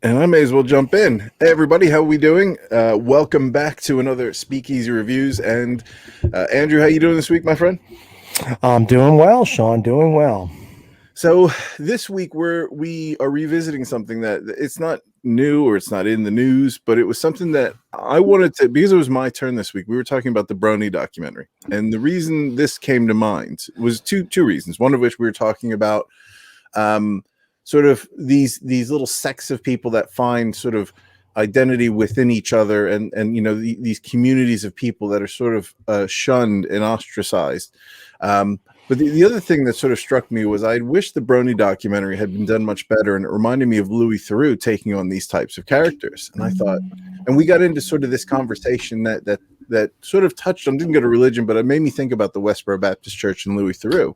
And I may as well jump in. Hey, everybody, how are we doing? Welcome back to another Speakeasy Reviews. And Andrew, how you doing this week, my friend? I'm doing well, Sean. Doing well. So this week we are revisiting something that it's not new or it's not in the news, but it was something that I wanted to, because it was my turn this week. We were talking about the Brony documentary, and the reason this came to mind was two reasons. One of which we were talking about sort of these little sects of people that find sort of identity within each other, and these communities of people that are sort of shunned and ostracized. But the other thing that sort of struck me was I wish the Brony documentary had been done much better, and it reminded me of Louis Theroux taking on these types of characters. And I thought, and we got into sort of this conversation that sort of touched on, didn't go to religion, but it made me think about the Westboro Baptist Church and Louis Theroux.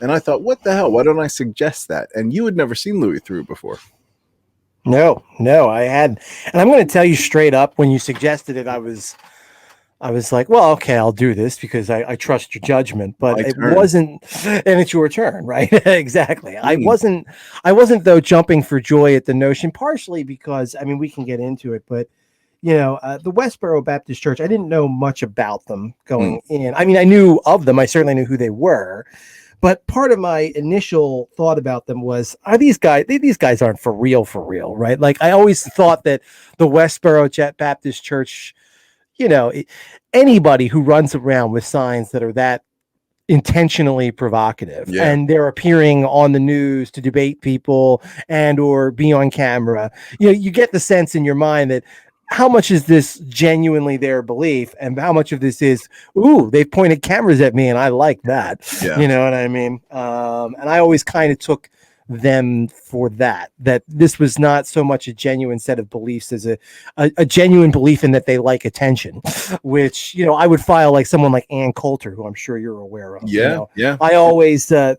And I thought, what the hell? Why don't I suggest that? And you had never seen Louis Theroux before. No, I hadn't. And I'm going to tell you straight up, when you suggested it, I was like, well, okay, I'll do this because I trust your judgment. But it wasn't, and it's your turn, right? Exactly. I wasn't though jumping for joy at the notion, partially because, I mean, we can get into it, but the Westboro Baptist Church, I didn't know much about them going in. I mean, I knew of them. I certainly knew who they were. But part of my initial thought about them was, are these guys aren't for real, right? Like, I always thought that the Westboro Baptist Church, anybody who runs around with signs that are that intentionally provocative and they're appearing on the news to debate people and or be on camera, you get the sense in your mind that how much is this genuinely their belief and how much of this is, ooh, they've pointed cameras at me and I like that. You know what I mean? And I always kind of took them for that this was not so much a genuine set of beliefs as a genuine belief in that they like attention, which I would file like someone like Ann Coulter, who I'm sure you're aware of. I always I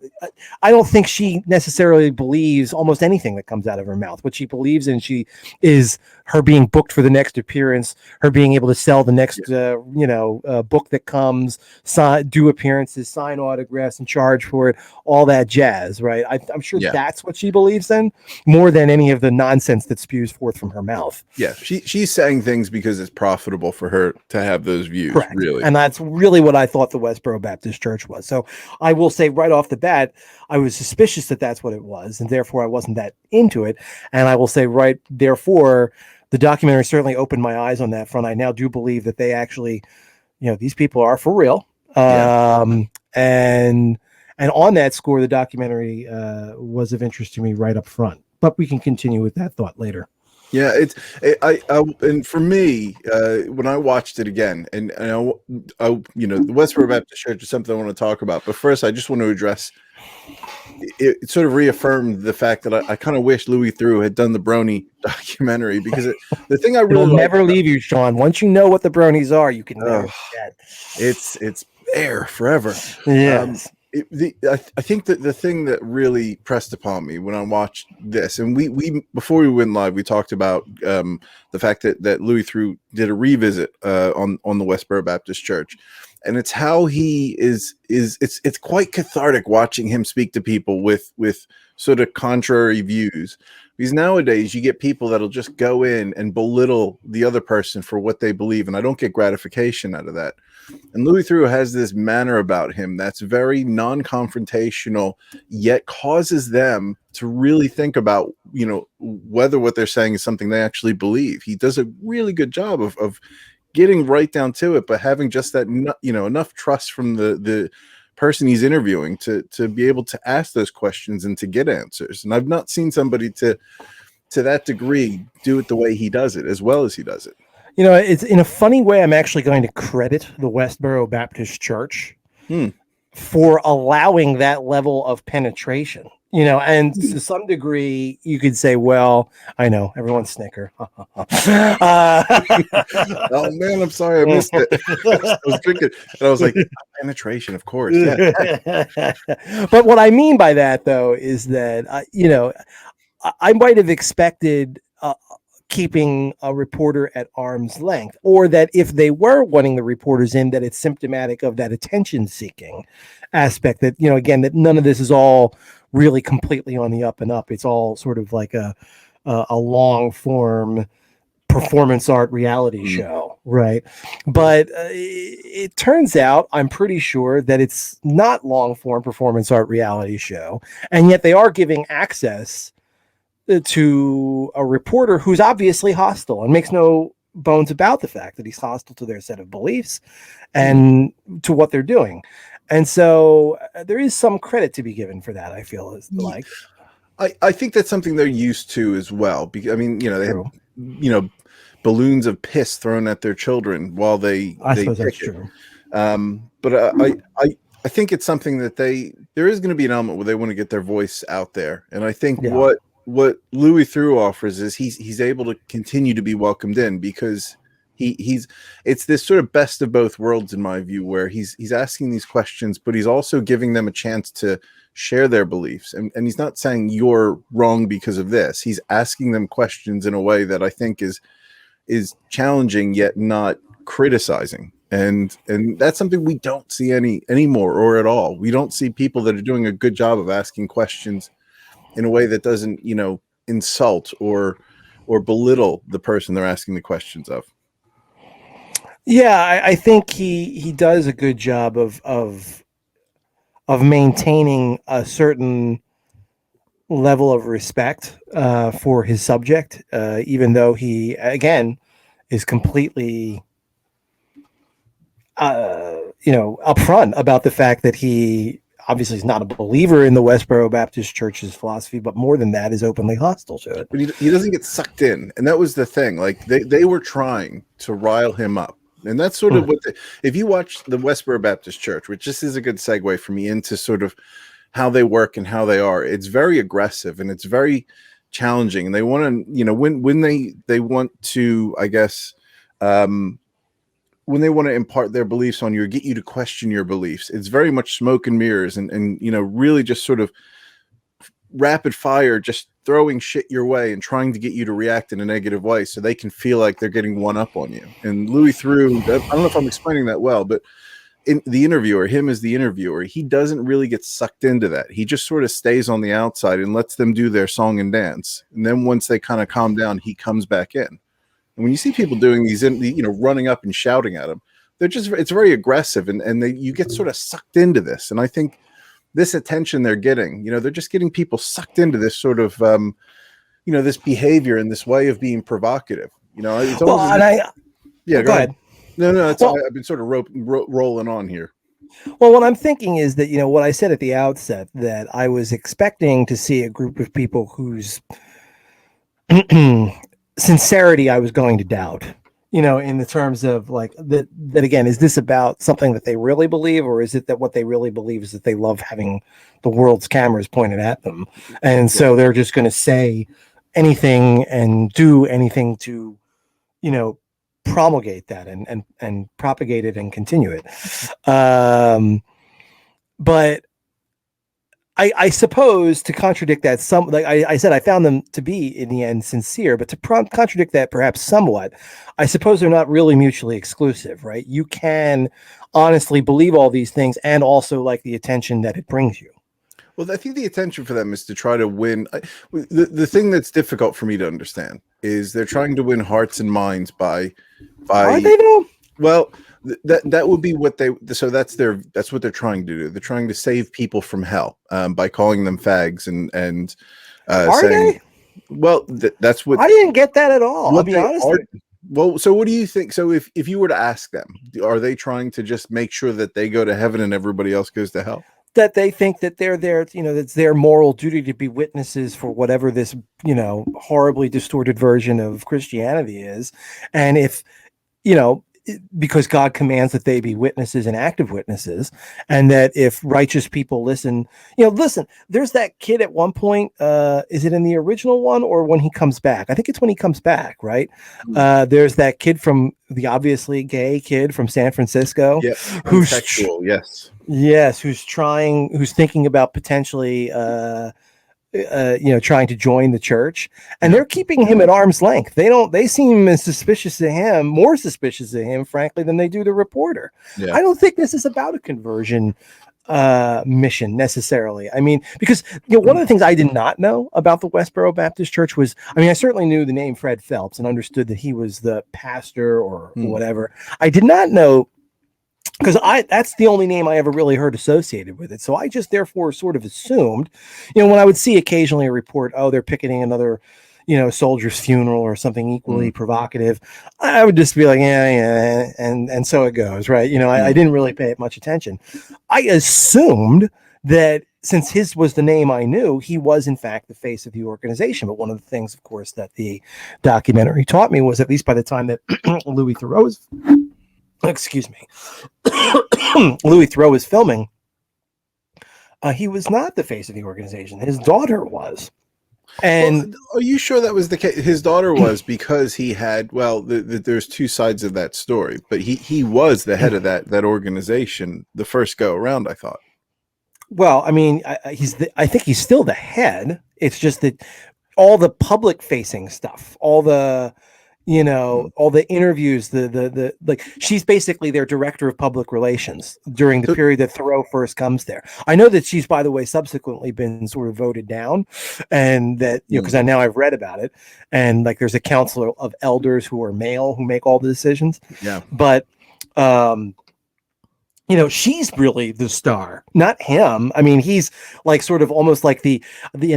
don't think she necessarily believes almost anything that comes out of her mouth. What she believes in, she is her being booked for the next appearance, her being able to sell the next book that comes, do appearances, sign autographs and charge for it, all that jazz, right? I'm sure that's what she believes in more than any of the nonsense that spews forth from her mouth. Yeah, she's saying things because it's profitable for her to have those views. Correct. Really. And that's really what I thought the Westboro Baptist Church was. So I will say right off the bat, I was suspicious that that's what it was, and therefore I wasn't that into it. And I will say therefore, the documentary certainly opened my eyes on that front. I now do believe that they actually, these people are for real. And on that score, the documentary was of interest to me right up front. But we can continue with that thought later. Yeah, and for me, when I watched it again, and the Westboro Baptist Church is something I want to talk about. But first, I just want to address. It sort of reaffirmed the fact that I kind of wish Louis Theroux had done the Brony documentary, because the thing I really will never leave you, Sean. Once you know what the Bronies are, you can never forget. It's there forever. Yes. I think that the thing that really pressed upon me when I watched this, and we before we went live, we talked about the fact that Louis Theroux did a revisit on the Westboro Baptist Church, and it's how he is it's quite cathartic watching him speak to people with sort of contrary views. Because nowadays you get people that'll just go in and belittle the other person for what they believe, and I don't get gratification out of that. And Louis Theroux has this manner about him that's very non-confrontational, yet causes them to really think about, whether what they're saying is something they actually believe. He does a really good job of getting right down to it, but having just that, enough trust from the person he's interviewing to be able to ask those questions and to get answers. And I've not seen somebody to that degree do it the way he does it, as well as he does it. It's in a funny way, I'm actually going to credit the Westboro Baptist Church for allowing that level of penetration. And to some degree, you could say, well, I know, everyone snicker. Oh, man, I'm sorry I missed it. I was drinking, and I was like, penetration, of course. Yeah. But what I mean by that, though, is that, I might have expected keeping a reporter at arm's length, or that if they were wanting the reporters in, that it's symptomatic of that attention-seeking aspect, that, again, that none of this is all really completely on the up and up. It's all sort of like a a long form performance art reality show, right? But it turns out, I'm pretty sure that it's not long form performance art reality show, and yet they are giving access to a reporter who's obviously hostile and makes no bones about the fact that he's hostile to their set of beliefs and to what they're doing. And so there is some credit to be given for that, I feel like. I think that's something they're used to as well. Because, I mean, they True. have, balloons of piss thrown at their children while they suppose that's true. But I think it's something that there is going to be an element where they want to get their voice out there. And I think what Louis Theroux offers is he's able to continue to be welcomed in, because it's this sort of best of both worlds, in my view, where he's asking these questions, but he's also giving them a chance to share their beliefs. And he's not saying you're wrong because of this. He's asking them questions in a way that I think is challenging, yet not criticizing. And that's something we don't see anymore, or at all. We don't see people that are doing a good job of asking questions in a way that doesn't, insult or belittle the person they're asking the questions of. Yeah, I think he does a good job of maintaining a certain level of respect for his subject, even though he, again, is completely upfront about the fact that he obviously is not a believer in the Westboro Baptist Church's philosophy, but more than that, is openly hostile to it. But he doesn't get sucked in, and that was the thing. Like they were trying to rile him up, and that's sort of what. If you watch the Westboro Baptist Church, which just is a good segue for me into sort of how they work and how they are, it's very aggressive and it's very challenging, and they want to, when they want to, I guess, when they want to impart their beliefs on you or get you to question your beliefs, it's very much smoke and mirrors and really just sort of rapid fire, just throwing shit your way and trying to get you to react in a negative way so they can feel like they're getting one up on you. And Louis Theroux, I don't know if I'm explaining that well, but him as the interviewer, he doesn't really get sucked into that. He just sort of stays on the outside and lets them do their song and dance. And then once they kind of calm down, he comes back in. And when you see people doing these, running up and shouting at them, it's very aggressive, and you get sort of sucked into this. And I think this attention they're getting, they're just getting people sucked into this sort of, this behavior and this way of being provocative. It's go ahead. No, I've been sort of rolling on here. Well, what I'm thinking is that, what I said at the outset, that I was expecting to see a group of people whose sincerity I was going to doubt, in the terms of like that again, is this about something that they really believe, or is it that what they really believe is that they love having the world's cameras pointed at them, and so they're just going to say anything and do anything to promulgate that and propagate it and continue it. But I suppose, to contradict that, I said I found them to be in the end sincere, but to contradict that perhaps somewhat, I suppose they're not really mutually exclusive, right? You can honestly believe all these things and also like the attention that it brings you. Well, I think the attention for them is to try to win. The thing that's difficult for me to understand is they're trying to win hearts and minds by. Are they though? Well, that would be what that's what they're trying to do. They're trying to save people from hell by calling them fags and are saying, they? Well, that's what I didn't get that at all. I'll be honest. Well, so what do you think? So if you were to ask them, are they trying to just make sure that they go to heaven and everybody else goes to hell? That they think that they're there, that's their moral duty to be witnesses for whatever this, horribly distorted version of Christianity is. And if, because God commands that they be witnesses and active witnesses, and that if righteous people listen, there's that kid at one point, is it in the original one or when he comes back? I think it's when he comes back, right? There's that kid from the obviously gay kid from San Francisco, who's sexual, who's thinking about potentially, trying to join the church, and they're keeping him at arm's length. They seem more suspicious of him, frankly, than they do the reporter. I don't think this is about a conversion mission necessarily. I mean, because one of the things I did not know about the Westboro Baptist Church was, I mean, I certainly knew the name Fred Phelps and understood that he was the pastor or whatever. I did not know, because that's the only name I ever really heard associated with it. So I just therefore sort of assumed, when I would see occasionally a report, oh, they're picketing another soldier's funeral or something equally provocative, I would just be like, yeah, and so it goes, right? I didn't really pay much attention. I assumed that since his was the name I knew, he was in fact the face of the organization. But one of the things, of course, that the documentary taught me was, at least by the time that Louis Theroux was filming, he was not the face of the organization. His daughter was. And are you sure that was the case? His daughter was, because he had, there's two sides of that story, but he was the head of that organization the first go around, I thought. Well, I mean, I think he's still the head. It's just that all the public facing stuff, all the all the interviews, the like, she's basically their director of public relations during the period that Theroux first comes there. I know that she's, by the way, subsequently been sort of voted down, and that, because I now I've read about it, and like there's a council of elders who are male who make all the decisions. Yeah. But she's really the star, not him. I mean, he's like sort of almost like the only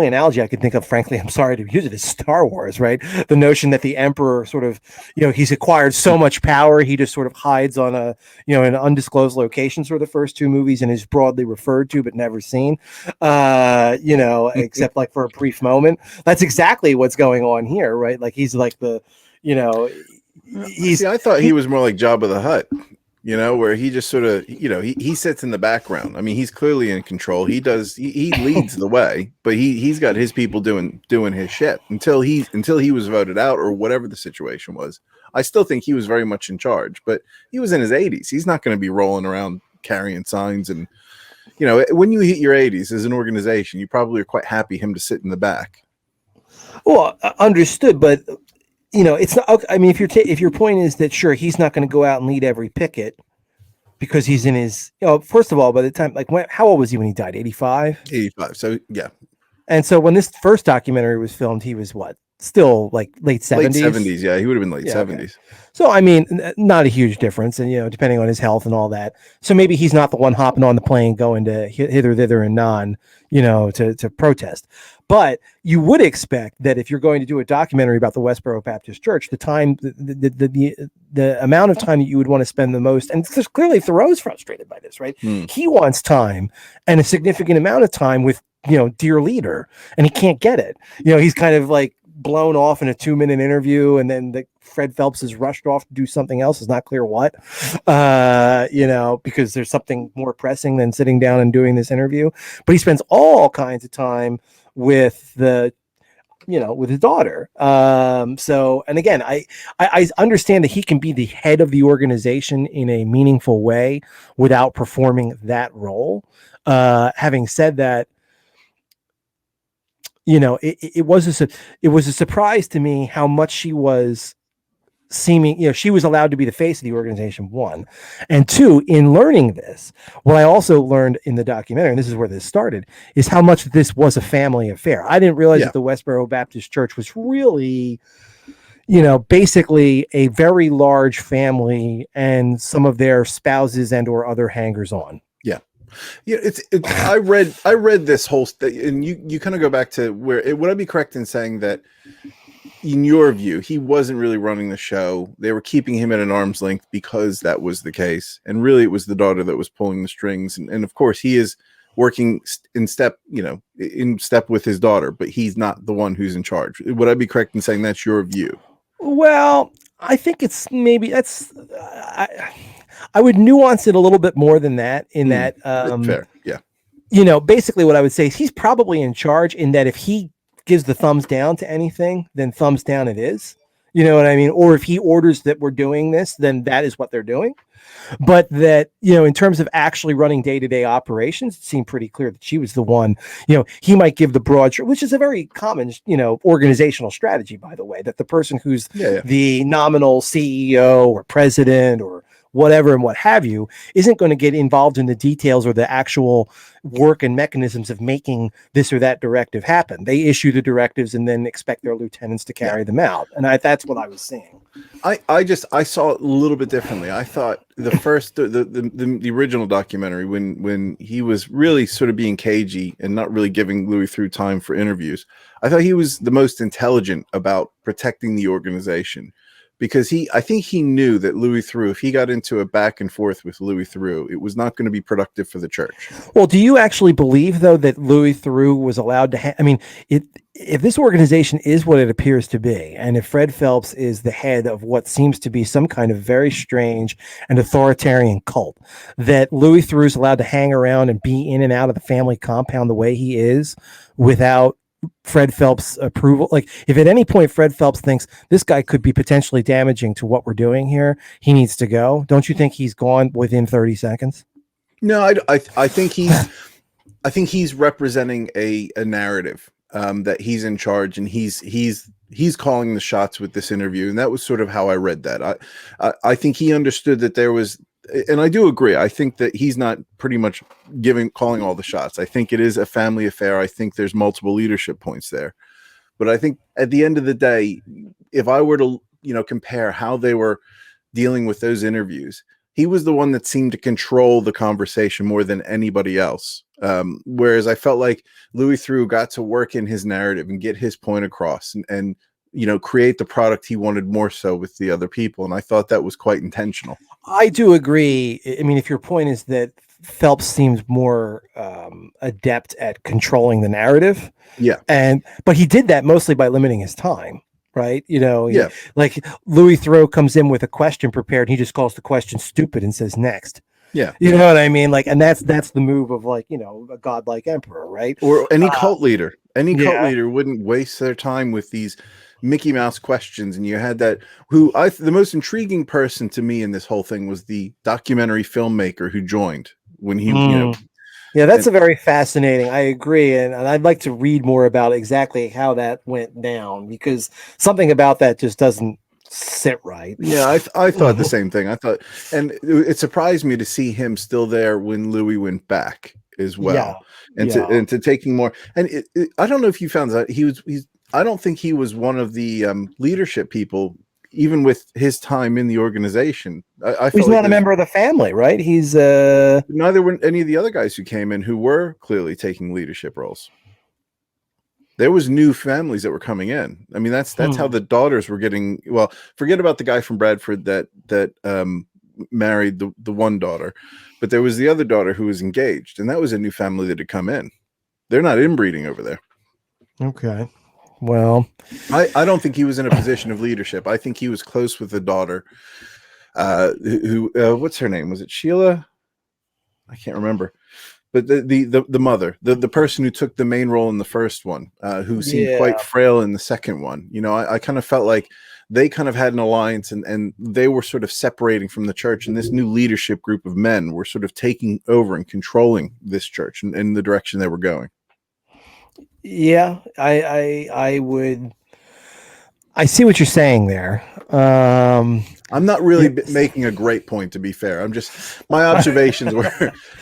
analogy I could think of, frankly, I'm sorry to use it, is Star Wars, right? The notion that the emperor sort of, he's acquired so much power, he just sort of hides on an undisclosed location for the first two movies and is broadly referred to but never seen, except like for a brief moment. That's exactly what's going on here, right? Like he's like the, I thought he was more like Jabba the Hutt. Where he just sort of, he sits in the background. I mean, he's clearly in control. He leads the way, but he's got his people doing his shit until he was voted out or whatever the situation was. I still think he was very much in charge, but he was in his 80s. He's not going to be rolling around carrying signs. And, when you hit your 80s as an organization, you probably are quite happy him to sit in the back. Well, understood, but it's not. I mean, if your point is that, sure, he's not going to go out and lead every picket because he's in his. First of all, by the time, like, how old was he when he died? 85. 85. So yeah. And so when this first documentary was filmed, he was what? Still like late 70s. Late 70s, yeah, he would have been late 70s. Okay. So I mean, not a huge difference, and depending on his health and all that. So maybe he's not the one hopping on the plane going to hither, thither, and non, to protest. But you would expect that if you're going to do a documentary about the Westboro Baptist Church, the amount of time that you would want to spend the most, and clearly Theroux's frustrated by this, right? He wants time and a significant amount of time with dear leader, and he can't get it. He's kind of like blown off in a 2-minute interview, and then Fred Phelps is rushed off to do something else. It's not clear what, because there's something more pressing than sitting down and doing this interview. But he spends all kinds of time with with his daughter. So, and again, I understand that he can be the head of the organization in a meaningful way without performing that role. Having said that, it was a surprise to me how much she was seeming, she was allowed to be the face of the organization, one. And two, in learning this, what I also learned in the documentary, and this is where this started, is how much this was a family affair. I didn't realize that the Westboro Baptist Church was really, basically a very large family and some of their spouses and or other hangers on. Yeah, I read this whole and you kind of go back to where would I be correct in saying that in your view he wasn't really running the show? They were keeping him at an arm's length because that was the case, and really it was the daughter that was pulling the strings, and of course he is working in step with his daughter, but he's not the one who's in charge. Would I be correct in saying that's your view? Well, I think it's maybe that's I would nuance it a little bit more than that, in that fair. Yeah. Basically what I would say is he's probably in charge, in that if he gives the thumbs down to anything, then thumbs down it is. You know what I mean? Or if he orders that we're doing this, then that is what they're doing. But that, in terms of actually running day-to-day operations, it seemed pretty clear that she was the one. He might give the broad, which is a very common, organizational strategy, by the way, that the person who's the nominal CEO or president or whatever and what have you, isn't going to get involved in the details or the actual work and mechanisms of making this or that directive happen. They issue the directives and then expect their lieutenants to carry them out. And that's what I was seeing. I saw it a little bit differently. I thought the original documentary, when he was really sort of being cagey and not really giving Louis Theroux time for interviews, I thought he was the most intelligent about protecting the organization, because I think he knew that Louis Theroux, if he got into a back and forth with Louis Theroux, it was not going to be productive for the church. Well, do you actually believe, though, that Louis Theroux was allowed to if this organization is what it appears to be, and if Fred Phelps is the head of what seems to be some kind of very strange and authoritarian cult, that Louis Theroux is allowed to hang around and be in and out of the family compound the way he is without Fred Phelps' approval? Like, if at any point Fred Phelps thinks this guy could be potentially damaging to what we're doing here, he needs to go. Don't you think he's gone within 30 seconds? No, I think he's representing a narrative, that he's in charge, and he's calling the shots with this interview, and that was sort of how I read that. I think he understood that there was, and I do agree. I think that he's not pretty much calling all the shots. I think it is a family affair. I think there's multiple leadership points there, but I think at the end of the day, if I were to, compare how they were dealing with those interviews, he was the one that seemed to control the conversation more than anybody else. Whereas I felt like Louis Theroux got to work in his narrative and get his point across, and create the product he wanted more so with the other people. And I thought that was quite intentional. I do agree. I mean, if your point is that Phelps seems more adept at controlling the narrative. Yeah. But he did that mostly by limiting his time, right? Yeah. Like Louis Theroux comes in with a question prepared. He just calls the question stupid and says next. Yeah. You know what I mean? Like, and that's the move of, like, a godlike emperor, right? Or any cult leader. Any cult leader wouldn't waste their time with these Mickey Mouse questions. And you had that, the most intriguing person to me in this whole thing was the documentary filmmaker who joined when he, Yeah, that's a very fascinating. I agree, and I'd like to read more about exactly how that went down, because something about that just doesn't sit right. Yeah, I thought the same thing. I thought, and it surprised me to see him still there when Louis went back as well, and to taking more. And I don't know if you found that I don't think he was one of the leadership people, even with his time in the organization. He's not a member of the family, right? He's neither were any of the other guys who came in who were clearly taking leadership roles. There was new families that were coming in. I mean, that's how the daughters were getting. Well, forget about the guy from Bradford that married the one daughter, but there was the other daughter who was engaged, and that was a new family that had come in. They're not inbreeding over there. Okay. Well, I don't think he was in a position of leadership. I think he was close with the daughter, who what's her name? Was it Sheila? I can't remember. But the mother, the person who took the main role in the first one, who seemed quite frail in the second one. I kind of felt like they kind of had an alliance, and they were sort of separating from the church, and this new leadership group of men were sort of taking over and controlling this church in the direction they were going. Yeah, I see what you're saying there. I'm not really making a great point, to be fair. My observations were.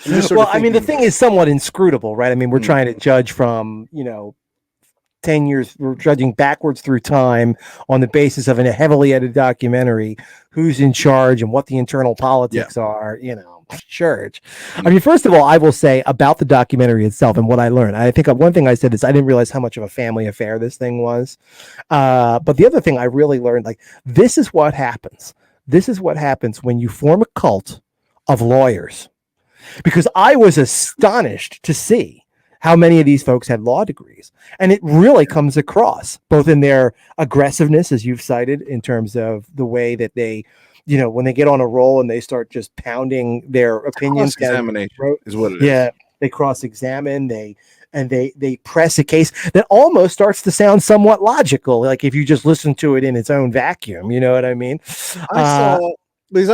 I mean, the thing is somewhat inscrutable, right? I mean, we're trying to judge from 10 years. We're judging backwards through time on the basis of a heavily edited documentary. Who's in charge and what the internal politics are? Church. I mean, first of all, I will say about the documentary itself and what I learned. I think one thing I said is I didn't realize how much of a family affair this thing was. But the other thing I really learned, like, this is what happens. This is what happens when you form a cult of lawyers. Because I was astonished to see how many of these folks had law degrees. And it really comes across both in their aggressiveness, as you've cited, in terms of the way that they, when they get on a roll and they start just pounding their opinions. Cross-examination is what it is. Yeah, they cross-examine, they press a case that almost starts to sound somewhat logical, like if you just listen to it in its own vacuum. You know what I mean? I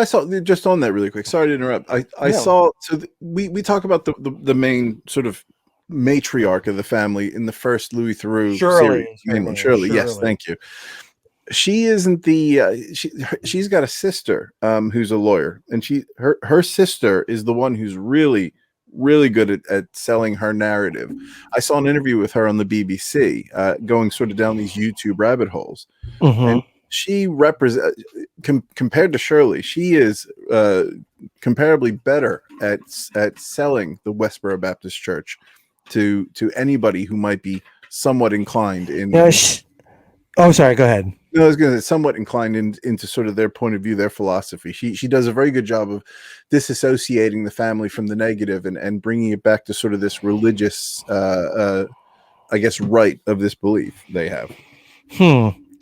saw just on that really quick. Sorry to interrupt. I saw. So we talk about the main sort of matriarch of the family in the first Louis Theroux series. Shirley. Yes, thank you. She isn't she's got a sister who's a lawyer, and her sister is the one who's really good at selling her narrative. I saw an interview with her on the BBC, going sort of down these YouTube rabbit holes, and she represents, compared to Shirley, she is comparably better at selling the Westboro Baptist Church to anybody who might be somewhat inclined in. Oh, sorry. Go ahead. No, I was going to say somewhat inclined into sort of their point of view, their philosophy. She does a very good job of disassociating the family from the negative and bringing it back to sort of this religious, I guess, right of this belief they have.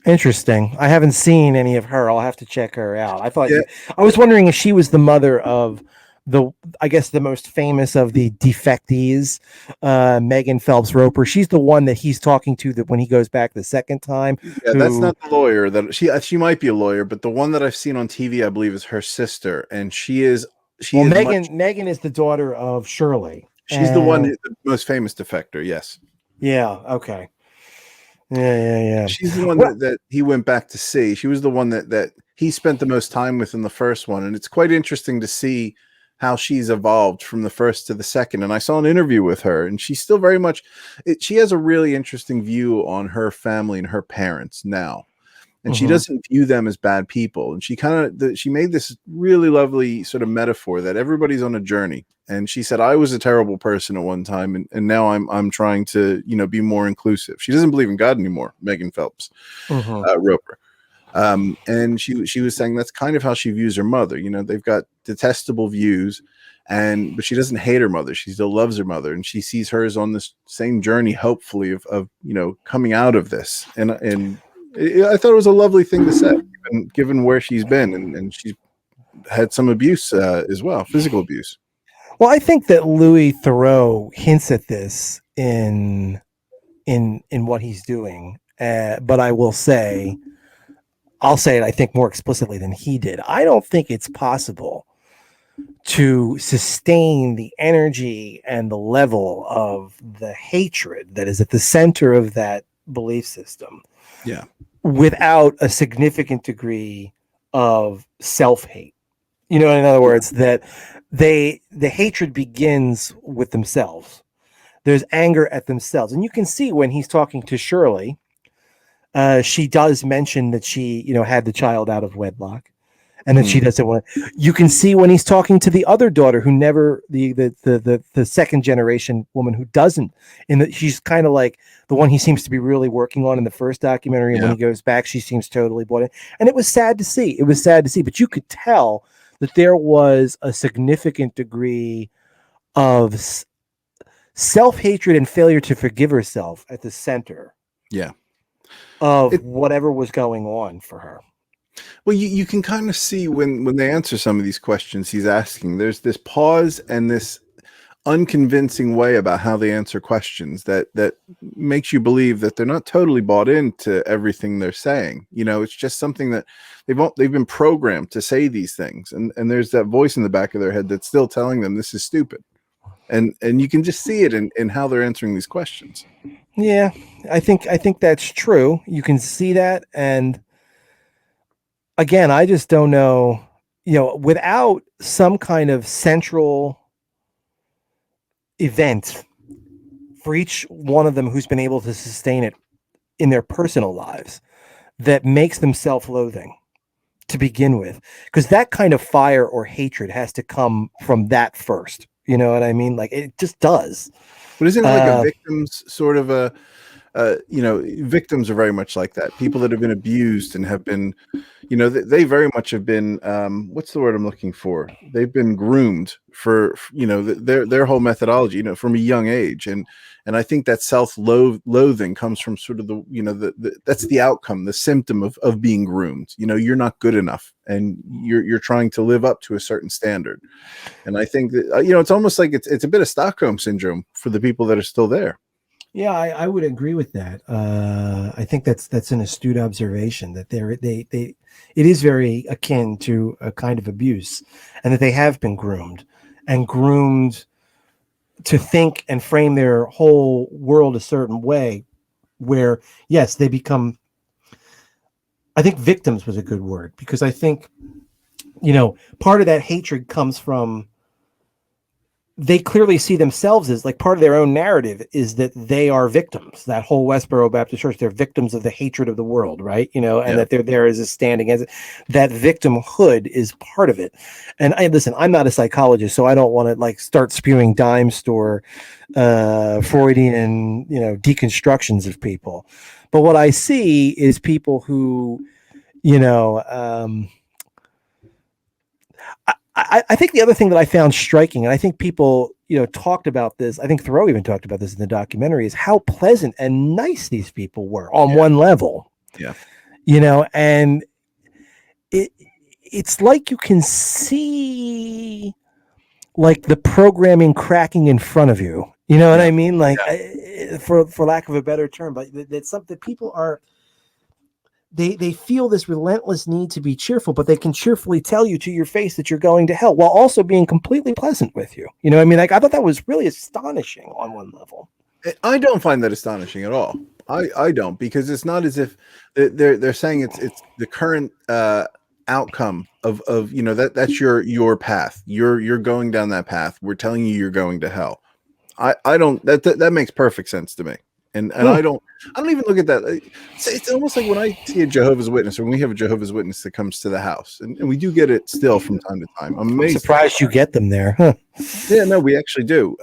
Interesting. I haven't seen any of her. I'll have to check her out. I was wondering if she was the mother of I guess the most famous of the defectees, Megan Phelps-Roper. She's the one that he's talking to that when he goes back the second time. Yeah, that's not the lawyer. That she might be a lawyer, but the one that I've seen on TV, I believe, is her sister, and Megan is the daughter of Shirley. She's the one, the most famous defector. Yes. Yeah. Okay. Yeah. She's the one that he went back to see. She was the one that he spent the most time with in the first one, and it's quite interesting to see how she's evolved from the first to the second. And I saw an interview with her, and she's still very much, she has a really interesting view on her family and her parents now. And she doesn't view them as bad people. And she made this really lovely sort of metaphor that everybody's on a journey. And she said, I was a terrible person at one time, and now I'm trying to, be more inclusive. She doesn't believe in God anymore, Megan Phelps Roper. And she was saying that's kind of how she views her mother. They've got detestable views, but she doesn't hate her mother. She still loves her mother, and she sees hers on this same journey, hopefully, of coming out of this. And I thought it was a lovely thing to say, given where she's been, and she's had some abuse as well, physical abuse. Well, I think that Louis Theroux hints at this in what he's doing, but I'll say it, I think, more explicitly than he did. I don't think it's possible to sustain the energy and the level of the hatred that is at the center of that belief system. Yeah. Without a significant degree of self-hate. In other words, that the hatred begins with themselves. There's anger at themselves. And you can see when he's talking to Shirley, she does mention that she, had the child out of wedlock, and that she doesn't want to. You can see when he's talking to the other daughter who never, the second generation woman who doesn't, she's kind of like the one he seems to be really working on in the first documentary. And when he goes back, she seems totally bought in. And it was sad to see. But you could tell that there was a significant degree of self-hatred and failure to forgive herself at the center. Yeah. Of whatever was going on for her. Well, you can kind of see when they answer some of these questions he's asking, there's this pause and this unconvincing way about how they answer questions that makes you believe that they're not totally bought into everything they're saying. It's just something that they've been programmed to say these things, and there's that voice in the back of their head that's still telling them this is stupid, and you can just see it in how they're answering these questions. Yeah, I think that's true. You can see that, and again, I just don't know, without some kind of central event for each one of them who's been able to sustain it in their personal lives that makes them self-loathing to begin with, because that kind of fire or hatred has to come from that first. You know what I mean? Like, it just does. But isn't it like a victim's sort of victims are very much like that. People that have been abused and have been, they very much have been, what's the word I'm looking for? They've been groomed for, their whole methodology, from a young age. And I think that self-loathing comes from sort of that's the outcome, the symptom of being groomed. You're not good enough, and you're trying to live up to a certain standard. And I think that, it's almost like it's a bit of Stockholm syndrome for the people that are still there. Yeah, I would agree with that. I think that's an astute observation, that it is very akin to a kind of abuse, and that they have been groomed to think and frame their whole world a certain way, where yes, they become I think victims was a good word, because I think, part of that hatred comes from, they clearly see themselves as, like, part of their own narrative is that they are victims. That whole Westboro Baptist Church, they're victims of the hatred of the world, right? And that they're there as a standing as that victimhood is part of it. And listen, I'm not a psychologist, so I don't want to like start spewing dime store Freudian, deconstructions of people. But what I see is people who, I think the other thing that I found striking, and I think people, talked about this, I think Thoreau even talked about this in the documentary, is how pleasant and nice these people were on one level. Yeah. And it's like you can see like the programming cracking in front of you. You know what I mean? Like, for lack of a better term, but that's something people are. They feel this relentless need to be cheerful, but they can cheerfully tell you to your face that you're going to hell while also being completely pleasant with you. You know what I mean? Like, I thought that was really astonishing on one level. I don't find that astonishing at all. I don't, because it's not as if they're saying it's the current outcome of that's your path. You're going down that path. We're telling you you're going to hell. I don't, that makes perfect sense to me. And I don't even look at that. It's almost like when I see a Jehovah's Witness, or when we have a Jehovah's Witness that comes to the house, and we do get it still from time to time. I'm amazed. I'm surprised you get them there. Huh? Yeah, no, we actually do.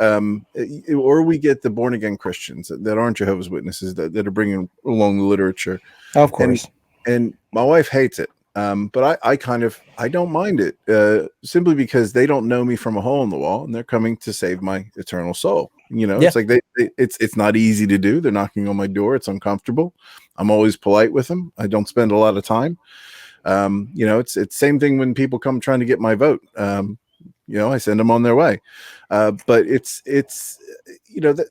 Or we get the born again Christians that aren't Jehovah's Witnesses that are bringing along the literature. Of course. And my wife hates it. But I don't mind it, simply because they don't know me from a hole in the wall, and they're coming to save my eternal soul. It's like it's not easy to do. They're knocking on my door. It's uncomfortable. I'm always polite with them. I don't spend a lot of time. It's same thing when people come trying to get my vote. I send them on their way. But it's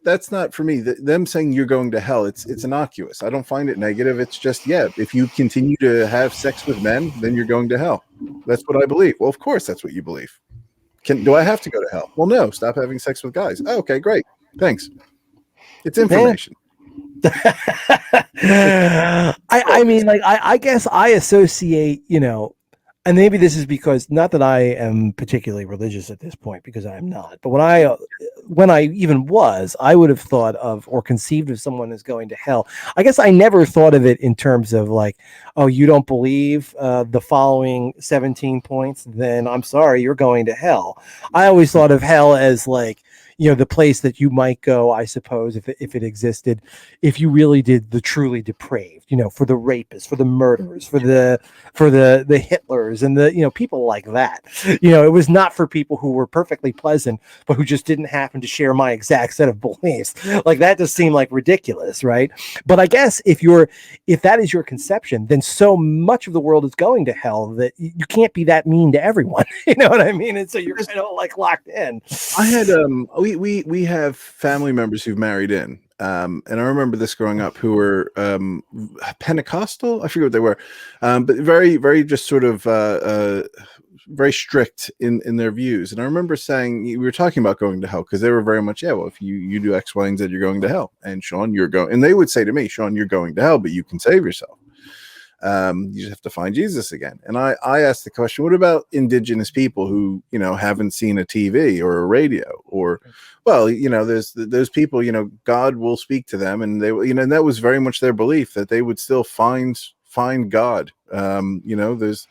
that's not for me. Them saying you're going to hell, it's innocuous. I don't find it negative. It's just, if you continue to have sex with men, then you're going to hell. That's what I believe. Well, of course, that's what you believe. Do I have to go to hell? Well, no. Stop having sex with guys. Oh, okay, great. Thanks. It's information. I mean, like, I guess I associate, and maybe this is because, not that I am particularly religious at this point, because I'm not, but when I even was, I would have thought of or conceived of someone as going to hell. I guess I never thought of it in terms of like, oh, you don't believe the following 17 points, then I'm sorry, you're going to hell. I always thought of hell as like, the place that you might go, I suppose, if it existed, if you really did the truly depraved, for the rapists, for the murderers, for the Hitlers, and the, people like that. It was not for people who were perfectly pleasant, but who just didn't happen to share my exact set of beliefs. Like, that just seemed like ridiculous, right? But I guess if that is your conception, then so much of the world is going to hell that you can't be that mean to everyone. You know what I mean? And so you're kind of like locked in. I had we have family members who've married in, and I remember this growing up, who were Pentecostal. I forget what they were, but very, very just sort of very strict in their views. And I remember saying, we were talking about going to hell, because they were very much, well, if you do X, Y, and Z, you're going to hell. And Sean, you're going, and they would say to me, Sean, you're going to hell, but you can save yourself. You just have to find Jesus again. And I asked the question, what about indigenous people who, haven't seen a TV or a radio, or, well, there's those people, God will speak to them, and they, and that was very much their belief, that they would still find God. There's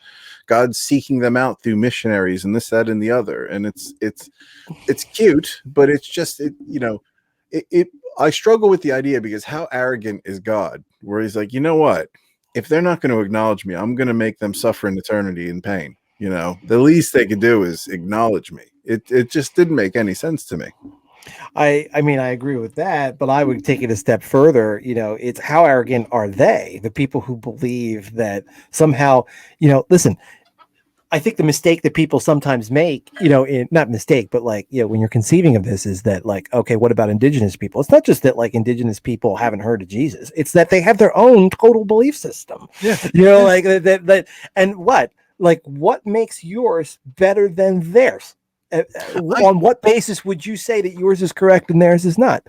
God seeking them out through missionaries and this, that, and the other. And it's cute, but it's just, I struggle with the idea, because how arrogant is God, where he's like, you know what? If they're not going to acknowledge me, I'm going to make them suffer in eternity in pain. The least they could do is acknowledge me. It just didn't make any sense to me. I mean, I agree with that, but I would take it a step further. It's how arrogant are they, the people who believe that somehow, listen, I think the mistake that people sometimes make, not mistake, but like, when you're conceiving of this, is that like, okay, what about indigenous people? It's not just that like indigenous people haven't heard of Jesus. It's that they have their own total belief system. Yeah. Like that, and what makes yours better than theirs? On what basis would you say that yours is correct and theirs is not?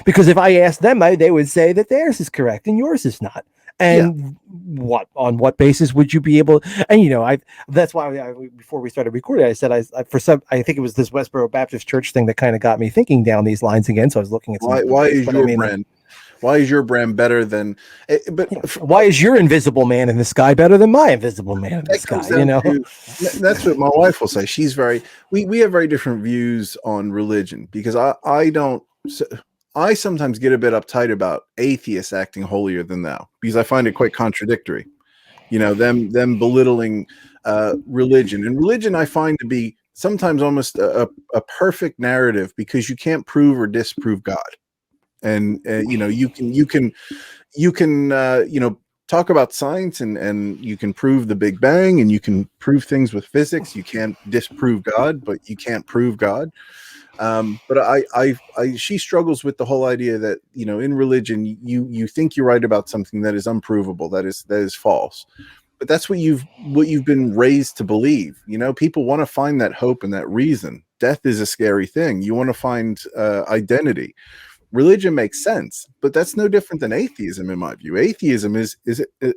Because if I asked them, they would say that theirs is correct and yours is not. Yeah. And on what basis would you be able? And that's why before we started recording, I said I think it was this Westboro Baptist Church thing that kind of got me thinking down these lines again. So I was looking at some Why faith, is but your brand? Why is your brand better than? Why is your invisible man in the sky better than my invisible man in the That comes sky? down to, that's what my wife will say. She's we have very different views on religion, because I don't. I sometimes get a bit uptight about atheists acting holier than thou, because I find it quite contradictory. Them belittling religion, and religion I find to be sometimes almost a perfect narrative, because you can't prove or disprove God. And you can talk about science, and you can prove the Big Bang, and you can prove things with physics. You can't disprove God, but you can't prove God. But she struggles with the whole idea that in religion you think you're right about something that is unprovable, that is false. But that's what you've been raised to believe. People want to find that hope and that reason. Death is a scary thing. You want to find identity. Religion makes sense, but that's no different than atheism, in my view. Atheism is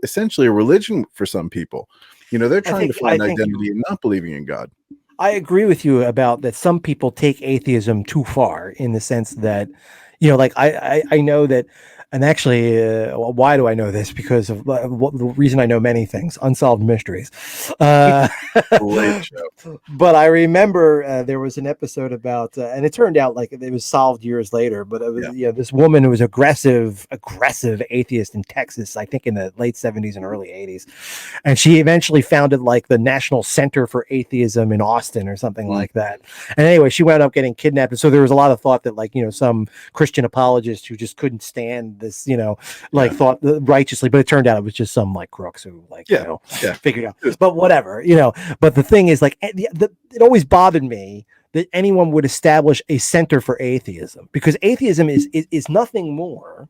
essentially a religion for some people. They're trying to find identity and not believing in God. I agree with you about that. Some people take atheism too far, in the sense that, like I know that, and actually, why do I know this? Because of the reason I know many things, unsolved mysteries. Great show. But I remember there was an episode about, and it turned out like it was solved years later. But it was this woman who was aggressive atheist in Texas, I think in the late 70s and early 80s, and she eventually founded like the National Center for Atheism in Austin or something like that. And anyway, she wound up getting kidnapped, and so there was a lot of thought that some Christian apologist who just couldn't stand this, thought righteously, but it turned out it was just some like crooks who figured out. But whatever, But the thing is, it always bothered me that anyone would establish a center for atheism, because atheism is nothing more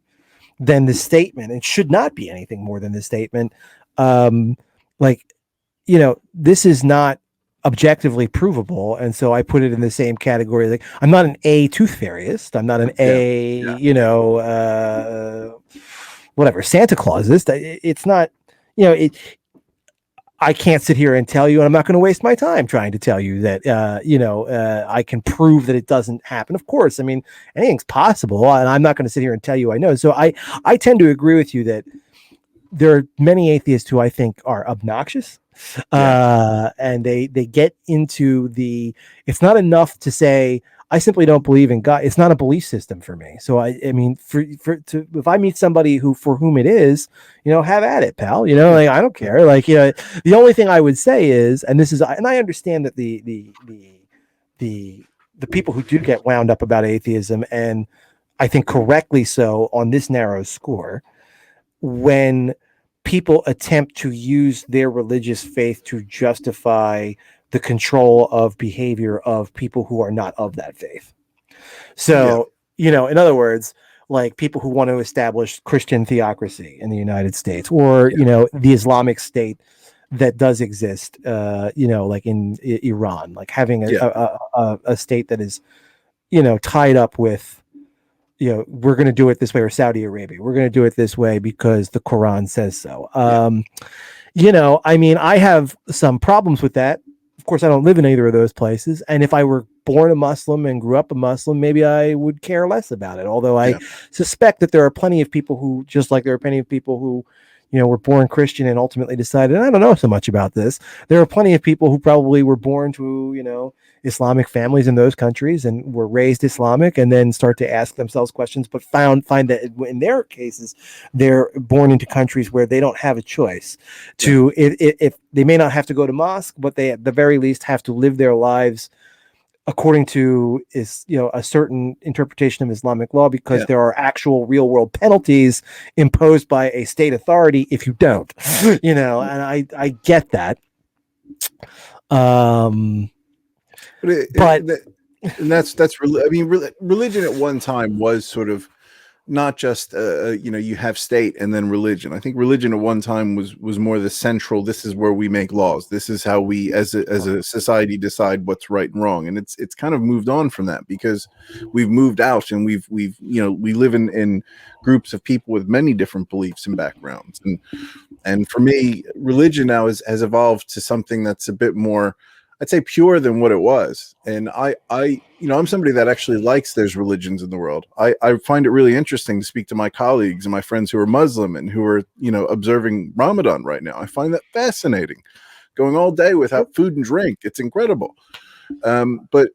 than the statement, and should not be anything more than the statement. This is not objectively provable, and so I put it in the same category. Like, I'm not an A tooth fairyist. I'm not an whatever Santa Clausist. It's not, I can't sit here and tell you, and I'm not going to waste my time trying to tell you that, I can prove that it doesn't happen. Of course, I mean, anything's possible, and I'm not going to sit here and tell you I know. So I tend to agree with you that there are many atheists who I think are obnoxious. And they get into it's not enough to say, I simply don't believe in God. It's not a belief system for me. So I mean, if I meet somebody for whom it is, have at it, pal. I don't care. The only thing I would say is, and I understand that the people who do get wound up about atheism, and I think correctly so on this narrow score, when people attempt to use their religious faith to justify the control of behavior of people who are not of that faith. So, in other words, like people who want to establish Christian theocracy in the United States, or, the Islamic State that does exist, like in Iran, like having a state that is, tied up with, we're going to do it this way, or Saudi Arabia, we're going to do it this way because the Quran says so. I mean, I have some problems with that. Of course, I don't live in either of those places. And if I were born a Muslim and grew up a Muslim, maybe I would care less about it. Although I suspect that there are plenty of people who, just like there are plenty of people who, were born Christian and ultimately decided, I don't know so much about this. There are plenty of people who probably were born to, Islamic families in those countries and were raised Islamic, and then start to ask themselves questions, but find that in their cases, they're born into countries where they don't have a choice to, if they may not have to go to mosque, but they at the very least have to live their lives according to a certain interpretation of Islamic law, because there are actual real world penalties imposed by a state authority if you don't, and I get that. But that's I mean, religion at one time was sort of not just you have state and then religion. I think religion at one time was more the central. This is where we make laws. This is how we, as a society, decide what's right and wrong. And it's kind of moved on from that because we've moved out and we live in groups of people with many different beliefs and backgrounds. And for me, religion now has evolved to something that's a bit more, I'd say, pure than what it was. And I'm somebody that actually likes there's religions in the world. I find it really interesting to speak to my colleagues and my friends who are Muslim and who are, observing Ramadan right now. I find that fascinating. Going all day without food and drink. It's incredible. But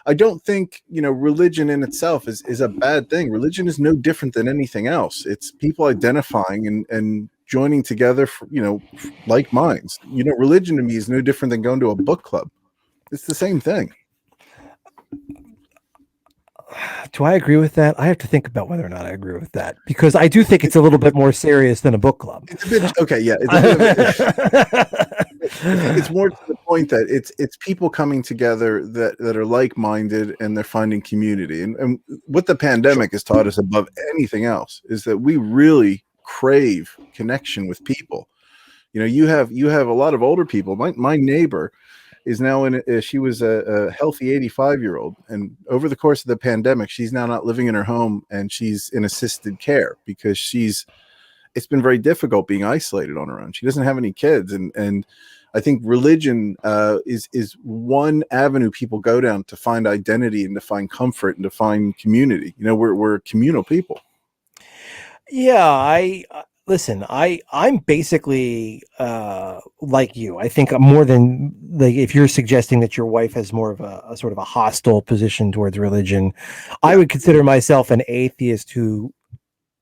I don't think, religion in itself is a bad thing. Religion is no different than anything else. It's people identifying and joining together for, like minds. Religion to me is no different than going to a book club. It's the same thing. Do I agree with that? I have to think about whether or not I agree with that, because I do think it's a little bit more serious than a book club. It's a bit, okay, yeah. It's more to the point that it's people coming together that are like-minded and they're finding community. And what the pandemic has taught us above anything else is that we really crave connection with people. You have a lot of older people. My neighbor is now she was a healthy 85-year-old, and over the course of the pandemic, she's now not living in her home and she's in assisted care because it's been very difficult being isolated on her own. She doesn't have any kids, and I think religion is one avenue people go down to find identity and to find comfort and to find community. We're communal people. Yeah, listen, I'm basically like you. I think more than, like, if you're suggesting that your wife has more of a sort of a hostile position towards religion, I would consider myself an atheist who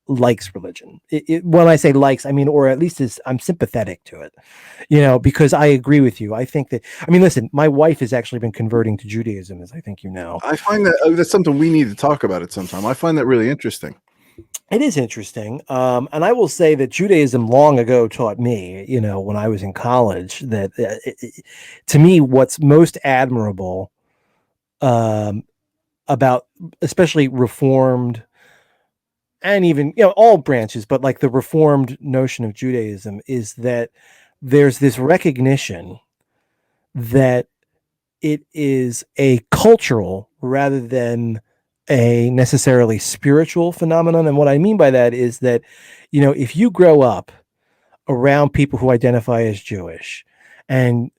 likes religion. When I say likes, I mean, or at least I'm sympathetic to it, because I agree with you. I think that, listen, my wife has actually been converting to Judaism, as I think you know. I find that's something we need to talk about at some time. I find that really interesting. It is interesting. And I will say that Judaism long ago taught me, when I was in college, that to me, what's most admirable about especially Reformed and even, all branches, but like the Reformed notion of Judaism, is that there's this recognition that it is a cultural rather than a necessarily spiritual phenomenon. And what I mean by that is that, if you grow up around people who identify as Jewish and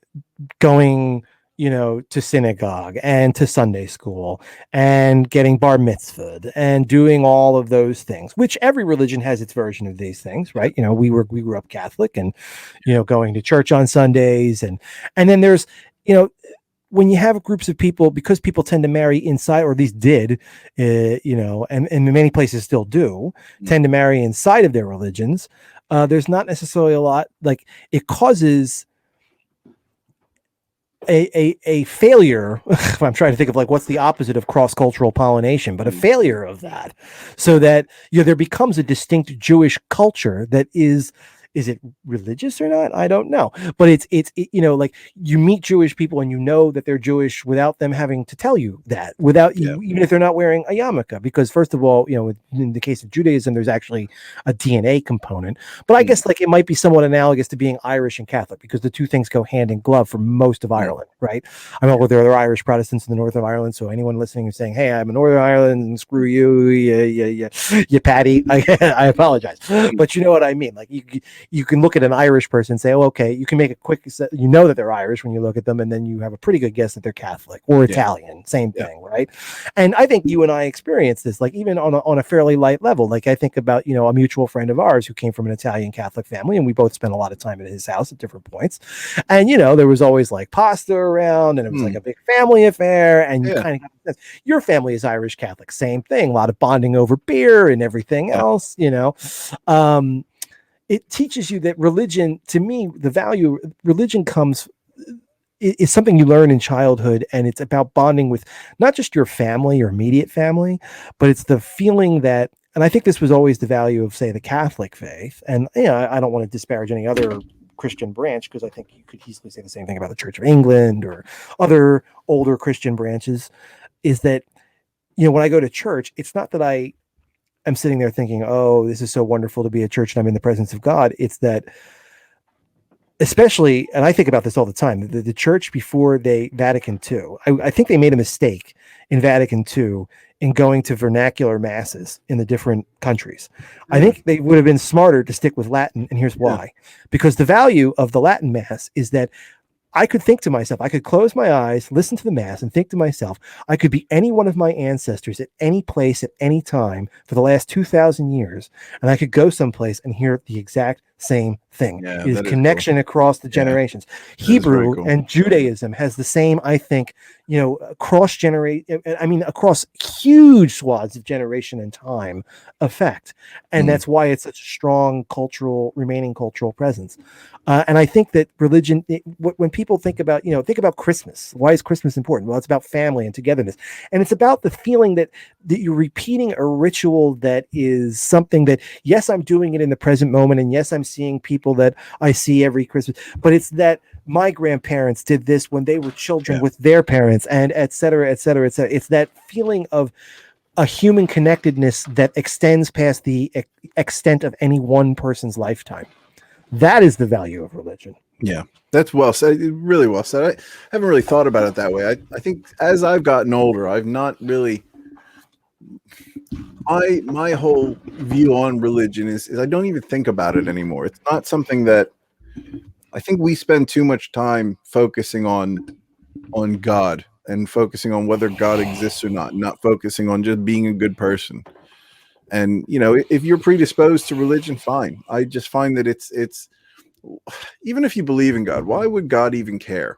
going, to synagogue and to Sunday school and getting bar mitzvahed and doing all of those things, which every religion has its version of these things, right? We grew up Catholic and, going to church on Sundays. And then there's, when you have groups of people, because people tend to marry inside, or at least did, and in many places still do, tend to marry inside of their religions, there's not necessarily a lot, like, it causes a failure. I'm trying to think of, like, what's the opposite of cross-cultural pollination, but a failure of that, so that, there becomes a distinct Jewish culture that is it religious or not? I don't know. But it's like, you meet Jewish people and that they're Jewish without them having to tell you that, even if they're not wearing a yarmulke, because first of all, in the case of Judaism, there's actually a DNA component. But I guess, like, it might be somewhat analogous to being Irish and Catholic, because the two things go hand in glove for most of Ireland, right? I know there are Irish Protestants in the north of Ireland, so anyone listening is saying, hey, I'm in Northern Ireland and screw you, you Patty. I apologize. But you know what I mean? Like, you can look at an Irish person and say, oh, okay, you can make a quick, that they're Irish when you look at them, and then you have a pretty good guess that they're Catholic or Italian, same thing, right? And I think you and I experienced this, like, even on a fairly light level. Like, I think about, a mutual friend of ours who came from an Italian Catholic family, and we both spent a lot of time at his house at different points. And, there was always, like, pasta around, and it was like a big family affair, and you kind of got the sense. Your family is Irish Catholic, same thing, a lot of bonding over beer and everything else, it teaches you that religion, to me, the value religion is something you learn in childhood, and it's about bonding with not just your family, your immediate family, but it's the feeling that, and I think this was always the value of, say, the Catholic faith. And I don't want to disparage any other Christian branch, because I think you could easily say the same thing about the Church of England or other older Christian branches, is that, when I go to church, it's not that I am sitting there thinking, oh, this is so wonderful to be at church and I'm in the presence of God. It's that, especially, and I think about this all the time, the church before Vatican II, I think they made a mistake in Vatican II in going to vernacular masses in the different countries. I think they would have been smarter to stick with Latin, and here's why. Because the value of the Latin Mass is that I could think to myself, I could close my eyes, listen to the Mass, and think to myself, I could be any one of my ancestors at any place at any time for the last 2,000 years, and I could go someplace and hear the exact same thing. It is connection across the generations. Hebrew and Judaism has the same, I think, across huge swaths of generation and time effect. And that's why it's such a strong remaining cultural presence. And I think that religion, when people think about Christmas, why is Christmas important? Well, it's about family and togetherness. And it's about the feeling that you're repeating a ritual that is something that, yes, I'm doing it in the present moment. And yes, I'm seeing people that I see every Christmas, but it's that my grandparents did this when they were children with their parents, and et cetera, et cetera, et cetera. It's that feeling of a human connectedness that extends past the extent of any one person's lifetime. That is the value of religion. Yeah, that's well said. Really well said. I haven't really thought about it that way. I think as I've gotten older, I've not really. My whole view on religion is I don't even think about it anymore. It's not something that I think we spend too much time focusing on God and focusing on whether God exists or not focusing on just being a good person. And if you're predisposed to religion, fine. I just find that it's even if you believe in God, why would God even care?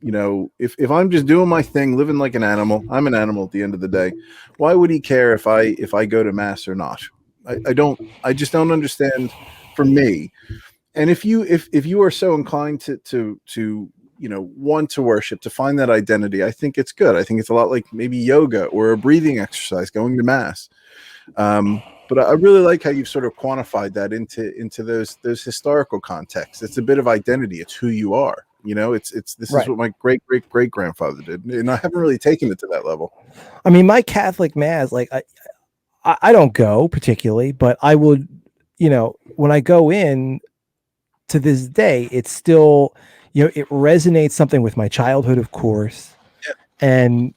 If I'm just doing my thing, living like an animal, I'm an animal at the end of the day. Why would he care if I go to mass or not? I just don't understand for me. And if you are so inclined to want to worship, to find that identity, I think it's good. I think it's a lot like maybe yoga or a breathing exercise, going to mass. But I really like how you've sort of quantified that into those historical contexts. It's a bit of identity. It's who you are. This is what my great grandfather did, and I haven't really taken it to that level. I mean, my Catholic mass, like I don't go particularly, but I would, when I go in to this day, it's still, it resonates something with my childhood, of course, and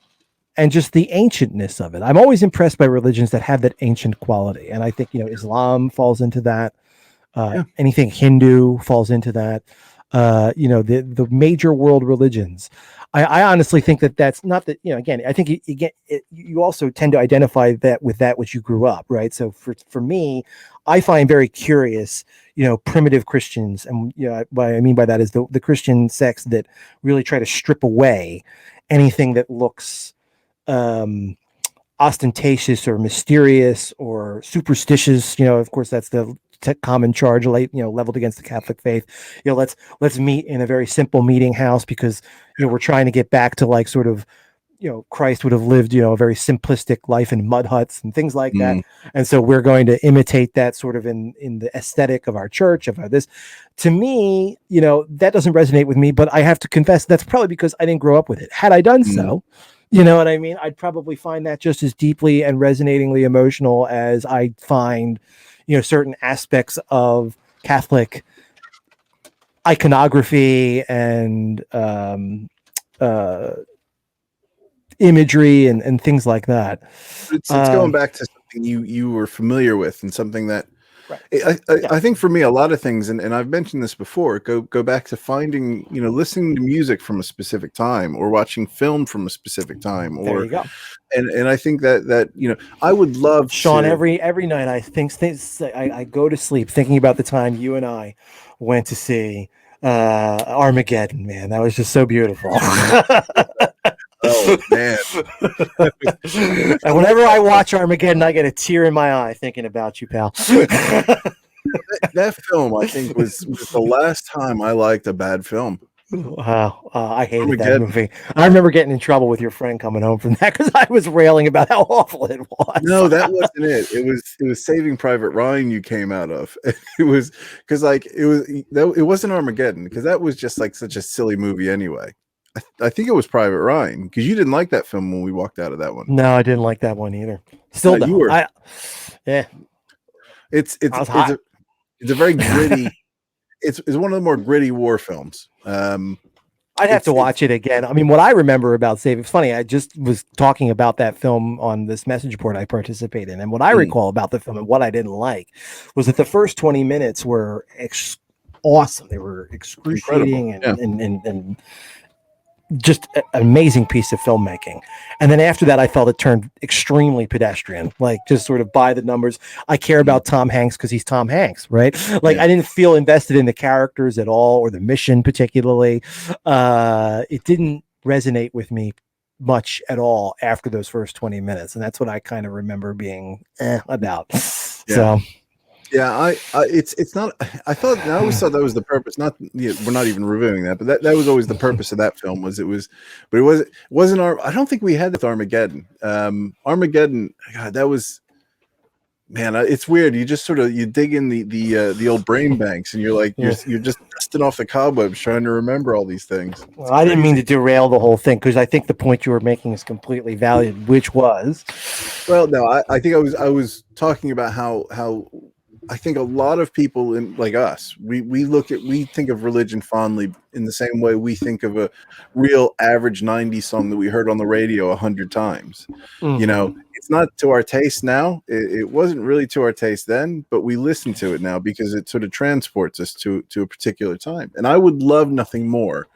just the ancientness of it. I'm always impressed by religions that have that ancient quality. And I think, Islam falls into that. Anything Hindu falls into that. The major world religions. I honestly think that's not that, again, I think you also tend to identify that with that which you grew up, right? So for me, I find very curious, primitive Christians. And, what I mean by that is the Christian sects that really try to strip away anything that looks ostentatious or mysterious or superstitious. Of course, that's the common charge leveled against the Catholic faith. Let's meet in a very simple meeting house because we're trying to get back to like sort of Christ would have lived a very simplistic life in mud huts and things like that, and so we're going to imitate that sort of in the aesthetic of our church of this. To me, that doesn't resonate with me, but I have to confess that's probably because I didn't grow up with it. Had I done so, you know what I mean, I'd probably find that just as deeply and resonatingly emotional as I find certain aspects of Catholic iconography and imagery and things like that. It's going back to something you were familiar with and something that I think for me, a lot of things, and I've mentioned this before, go back to finding, listening to music from a specific time or watching film from a specific time. Or, there you go. And I think that I would love Sean, every night I go to sleep thinking about the time you and I went to see Armageddon. Man, that was just so beautiful. Oh man! And whenever I watch Armageddon, I get a tear in my eye thinking about you, pal. that film, I think, was the last time I liked a bad film. Wow, I hated that movie. I remember getting in trouble with your friend coming home from that because I was railing about how awful it was. No, that wasn't it. It was Saving Private Ryan. You came out of it was because it wasn't Armageddon because that was just like such a silly movie anyway. I think it was Private Ryan, because you didn't like that film when we walked out of that one. No, I didn't like that one either. Still, no, you were. Yeah, it's a very gritty. It's one of the more gritty war films. I'd have to watch it again. I mean, what I remember about Save, it's funny. I just was talking about that film on this message board I participate in. And what I recall about the film and what I didn't like was that the first 20 minutes were awesome. They were excruciating and just an amazing piece of filmmaking. And then after that, I felt it turned extremely pedestrian, like just sort of by the numbers. I care about Tom Hanks because he's Tom Hanks, right? Like I didn't feel invested in the characters at all or the mission particularly. It didn't resonate with me much at all after those first 20 minutes. And that's what I kind of remember being about. So yeah, it's not. I always thought that was the purpose. Not we're not even reviewing that, but that was always the purpose of that film. But it wasn't I don't think we had that with Armageddon. Armageddon, God, that was, man. It's weird. You just sort of you dig in the old brain banks, and you're like you're just dusting off the cobwebs, trying to remember all these things. Well, I didn't mean to derail the whole thing because I think the point you were making is completely valid, which was, well, no, I think I was talking about how. I think a lot of people like us, we think of religion fondly in the same way we think of a real average 90s song that we heard on the radio 100 times. Mm-hmm. You know, it's not to our taste now. It wasn't really to our taste then, but we listen to it now because it sort of transports us to a particular time. And I would love nothing more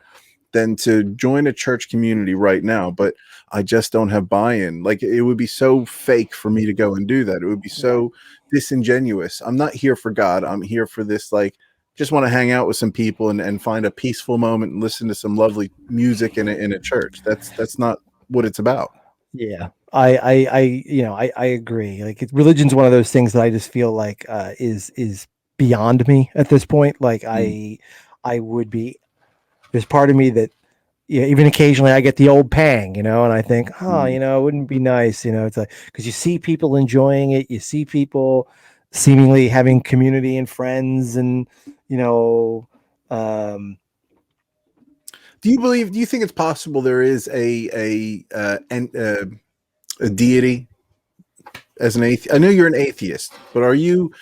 than to join a church community right now, but I just don't have buy-in. Like, it would be so fake for me to go and do that. It would be so disingenuous. I'm not here for God. I'm here for this, like, just want to hang out with some people and find a peaceful moment and listen to some lovely music in a church. That's not what it's about. Yeah. I agree. Like, religion's one of those things that I just feel like is beyond me at this point. Like I would be, there's part of me that, even occasionally I get the old pang, and I think, it wouldn't be nice, it's like, because you see people enjoying it, you see people seemingly having community and friends, and do you think it's possible there is a deity as an atheist? I know you're an atheist, but are you?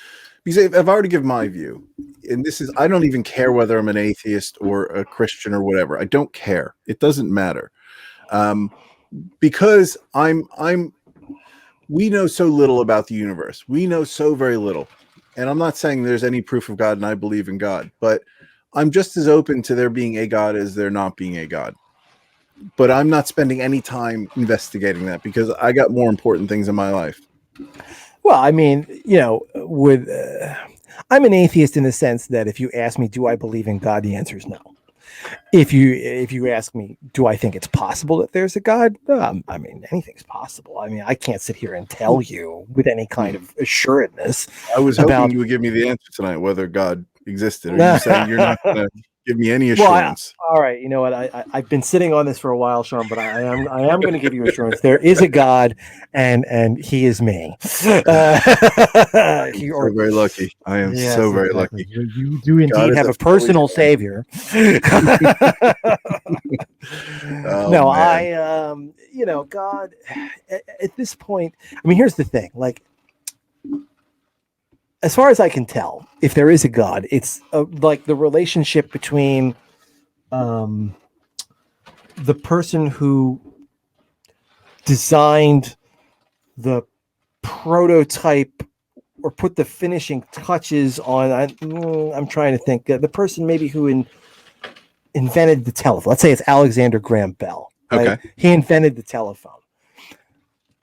Because I've already given my view, and this is, I don't even care whether I'm an atheist or a Christian or whatever. I don't care. It doesn't matter. Because we know so little about the universe. We know so very little. And I'm not saying there's any proof of God and I believe in God, but I'm just as open to there being a God as there not being a God. But I'm not spending any time investigating that because I got more important things in my life. Well, I mean, I'm an atheist in the sense that if you ask me, do I believe in God? The answer is no. If you ask me, do I think it's possible that there's a God? I mean, anything's possible. I mean, I can't sit here and tell you with any kind of assuredness. I was hoping you would give me the answer tonight, whether God existed. Are you saying you're not going to give me any assurance? Well, all right. You know what? I've been sitting on this for a while, Sean, but I am going to give you assurance. There is a God, and He is me. You're very lucky. I am so very lucky. You do indeed have a personal savior. No, man. God. At this point, I mean, here's the thing. Like, as far as I can tell, if there is a God, it's like the relationship between the person who designed the prototype or put the finishing touches on. I'm trying to think. The person maybe who invented the telephone. Let's say it's Alexander Graham Bell. Right? Okay, he invented the telephone.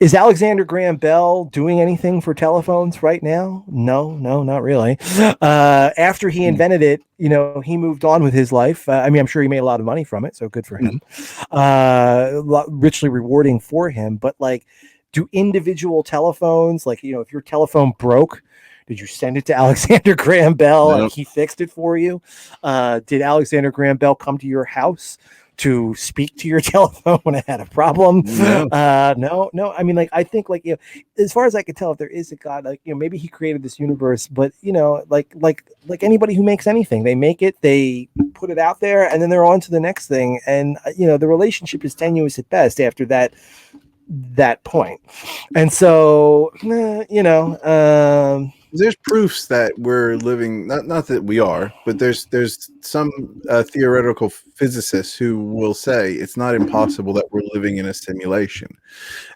Is Alexander Graham Bell doing anything for telephones right now? No, not really. After he invented it, he moved on with his life. I mean, I'm sure he made a lot of money from it, so good for him. Richly rewarding for him. But like, do individual telephones, like, if your telephone broke, did you send it to Alexander Graham Bell and he fixed it for you? Did Alexander Graham Bell come to your house to speak to your telephone when it had a problem? No. I mean, like, I think, like, as far as I can tell, if there is a God, like, maybe he created this universe, but like anybody who makes anything, they make it, they put put it out there, and then they're on to the next thing. And the relationship is tenuous at best after that point. And so, there's proofs that we're living, not that we are, but there's some theoretical physicists who will say it's not impossible that we're living in a simulation.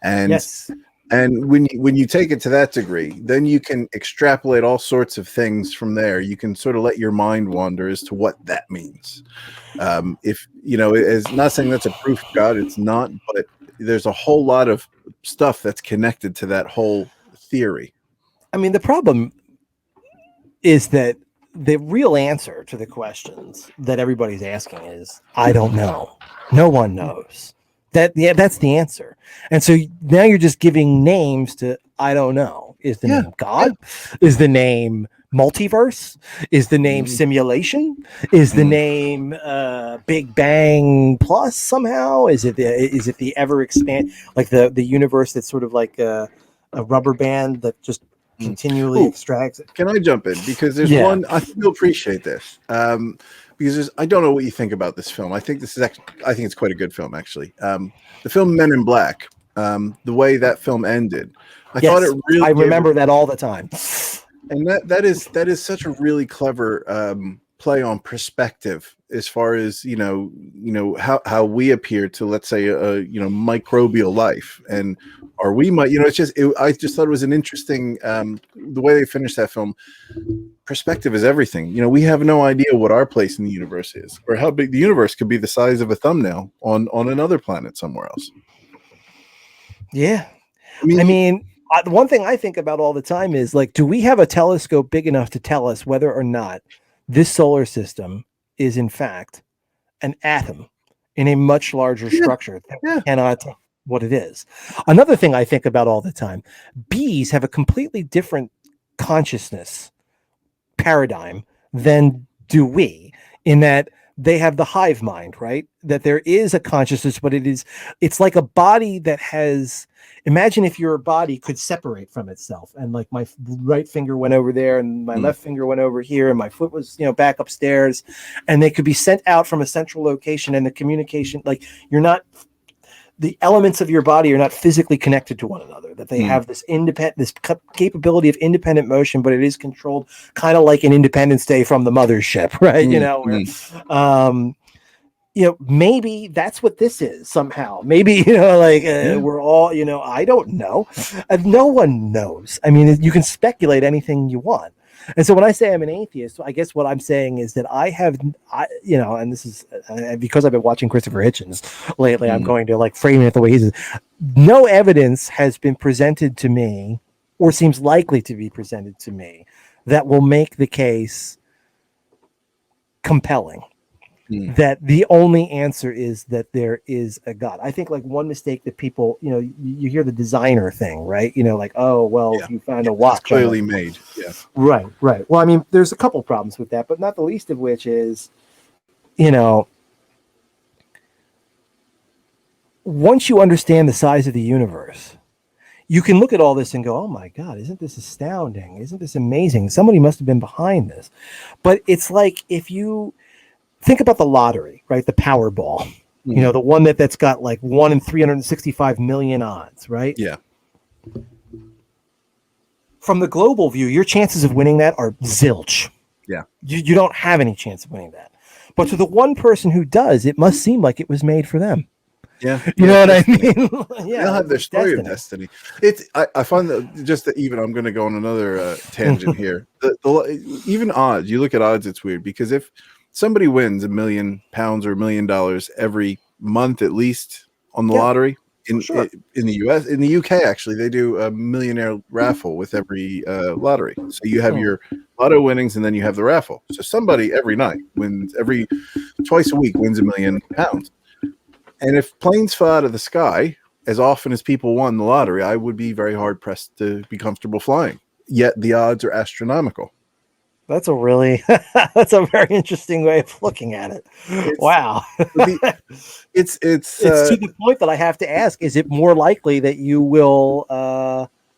And yes. And when you take it to that degree, then you can extrapolate all sorts of things from there. You can sort of let your mind wander as to what that means. If it's not saying that's a proof of God, it's not, but there's a whole lot of stuff that's connected to that whole theory. I mean, the problem is that the real answer to the questions that everybody's asking is, I don't know. No one knows. That's the answer. And so now you're just giving names to I don't know. Is the name God? Is the name multiverse? Is the name simulation? Is the name Big Bang Plus somehow? Is it the ever expand, like the universe that's sort of like a rubber band that just continually extracts it? Can I jump in? Because there's one, I think you'll appreciate this. Because I don't know what you think about this film. I think it's quite a good film, actually. The film Men in Black, the way that film ended, I thought it really. I remember that all the time. And that is such a really clever play on perspective, as far as how we appear to, let's say, microbial life, and are we I just thought it was an interesting the way they finished that film. Perspective is everything. We have no idea what our place in the universe is, or how big the universe could be, the size of a thumbnail on another planet somewhere else. Yeah. I mean, the one thing I think about all the time is, like, do we have a telescope big enough to tell us whether or not this solar system is in fact an atom in a much larger structure that we cannot tell what it is? Another thing I think about all the time, bees have a completely different consciousness paradigm than do we, in that they have the hive mind, right? That there is a consciousness, but it's like a body that has, imagine if your body could separate from itself, and like my right finger went over there and my left finger went over here and my foot was, back upstairs, and they could be sent out from a central location, and the communication, like, the elements of your body are not physically connected to one another, that they have this capability of independent motion, but it is controlled kind of like an Independence Day from the mothership, right? Maybe that's what this is somehow. Maybe, we're all, I don't know. No one knows. I mean, you can speculate anything you want. And so when I say I'm an atheist, I guess what I'm saying is that and this is because I've been watching Christopher Hitchens lately, I'm going to frame it the way he says. No evidence has been presented to me, or seems likely to be presented to me, that will make the case compelling. That the only answer is that there is a God. I think one mistake that people, you hear the designer thing, right? If you found a watch clearly made. Yeah. Right. Well, I mean, there's a couple problems with that, but not the least of which is, once you understand the size of the universe, you can look at all this and go, oh my God, isn't this astounding? Isn't this amazing? Somebody must have been behind this. But it's like, if you think about the lottery, right? The Powerball, the one that's got 1 in 365 million odds, right? Yeah. From the global view, your chances of winning that are zilch. Yeah. You don't have any chance of winning that. But to the one person who does, it must seem like it was made for them. Yeah. You know what I mean? They'll have their story of destiny. I find that even I'm going to go on another tangent here. Even odds, you look at odds, it's weird, because if somebody wins £1 million or $1 million every month, at least, on the lottery in the US, in the UK, actually, they do a millionaire raffle with every lottery. So you have your lotto winnings, and then you have the raffle. So somebody every night wins, twice a week wins £1 million. And if planes fell out of the sky as often as people won the lottery, I would be very hard pressed to be comfortable flying. Yet the odds are astronomical. That's a very interesting way of looking at it. Wow. It's to the point that I have to ask, is it more likely that you will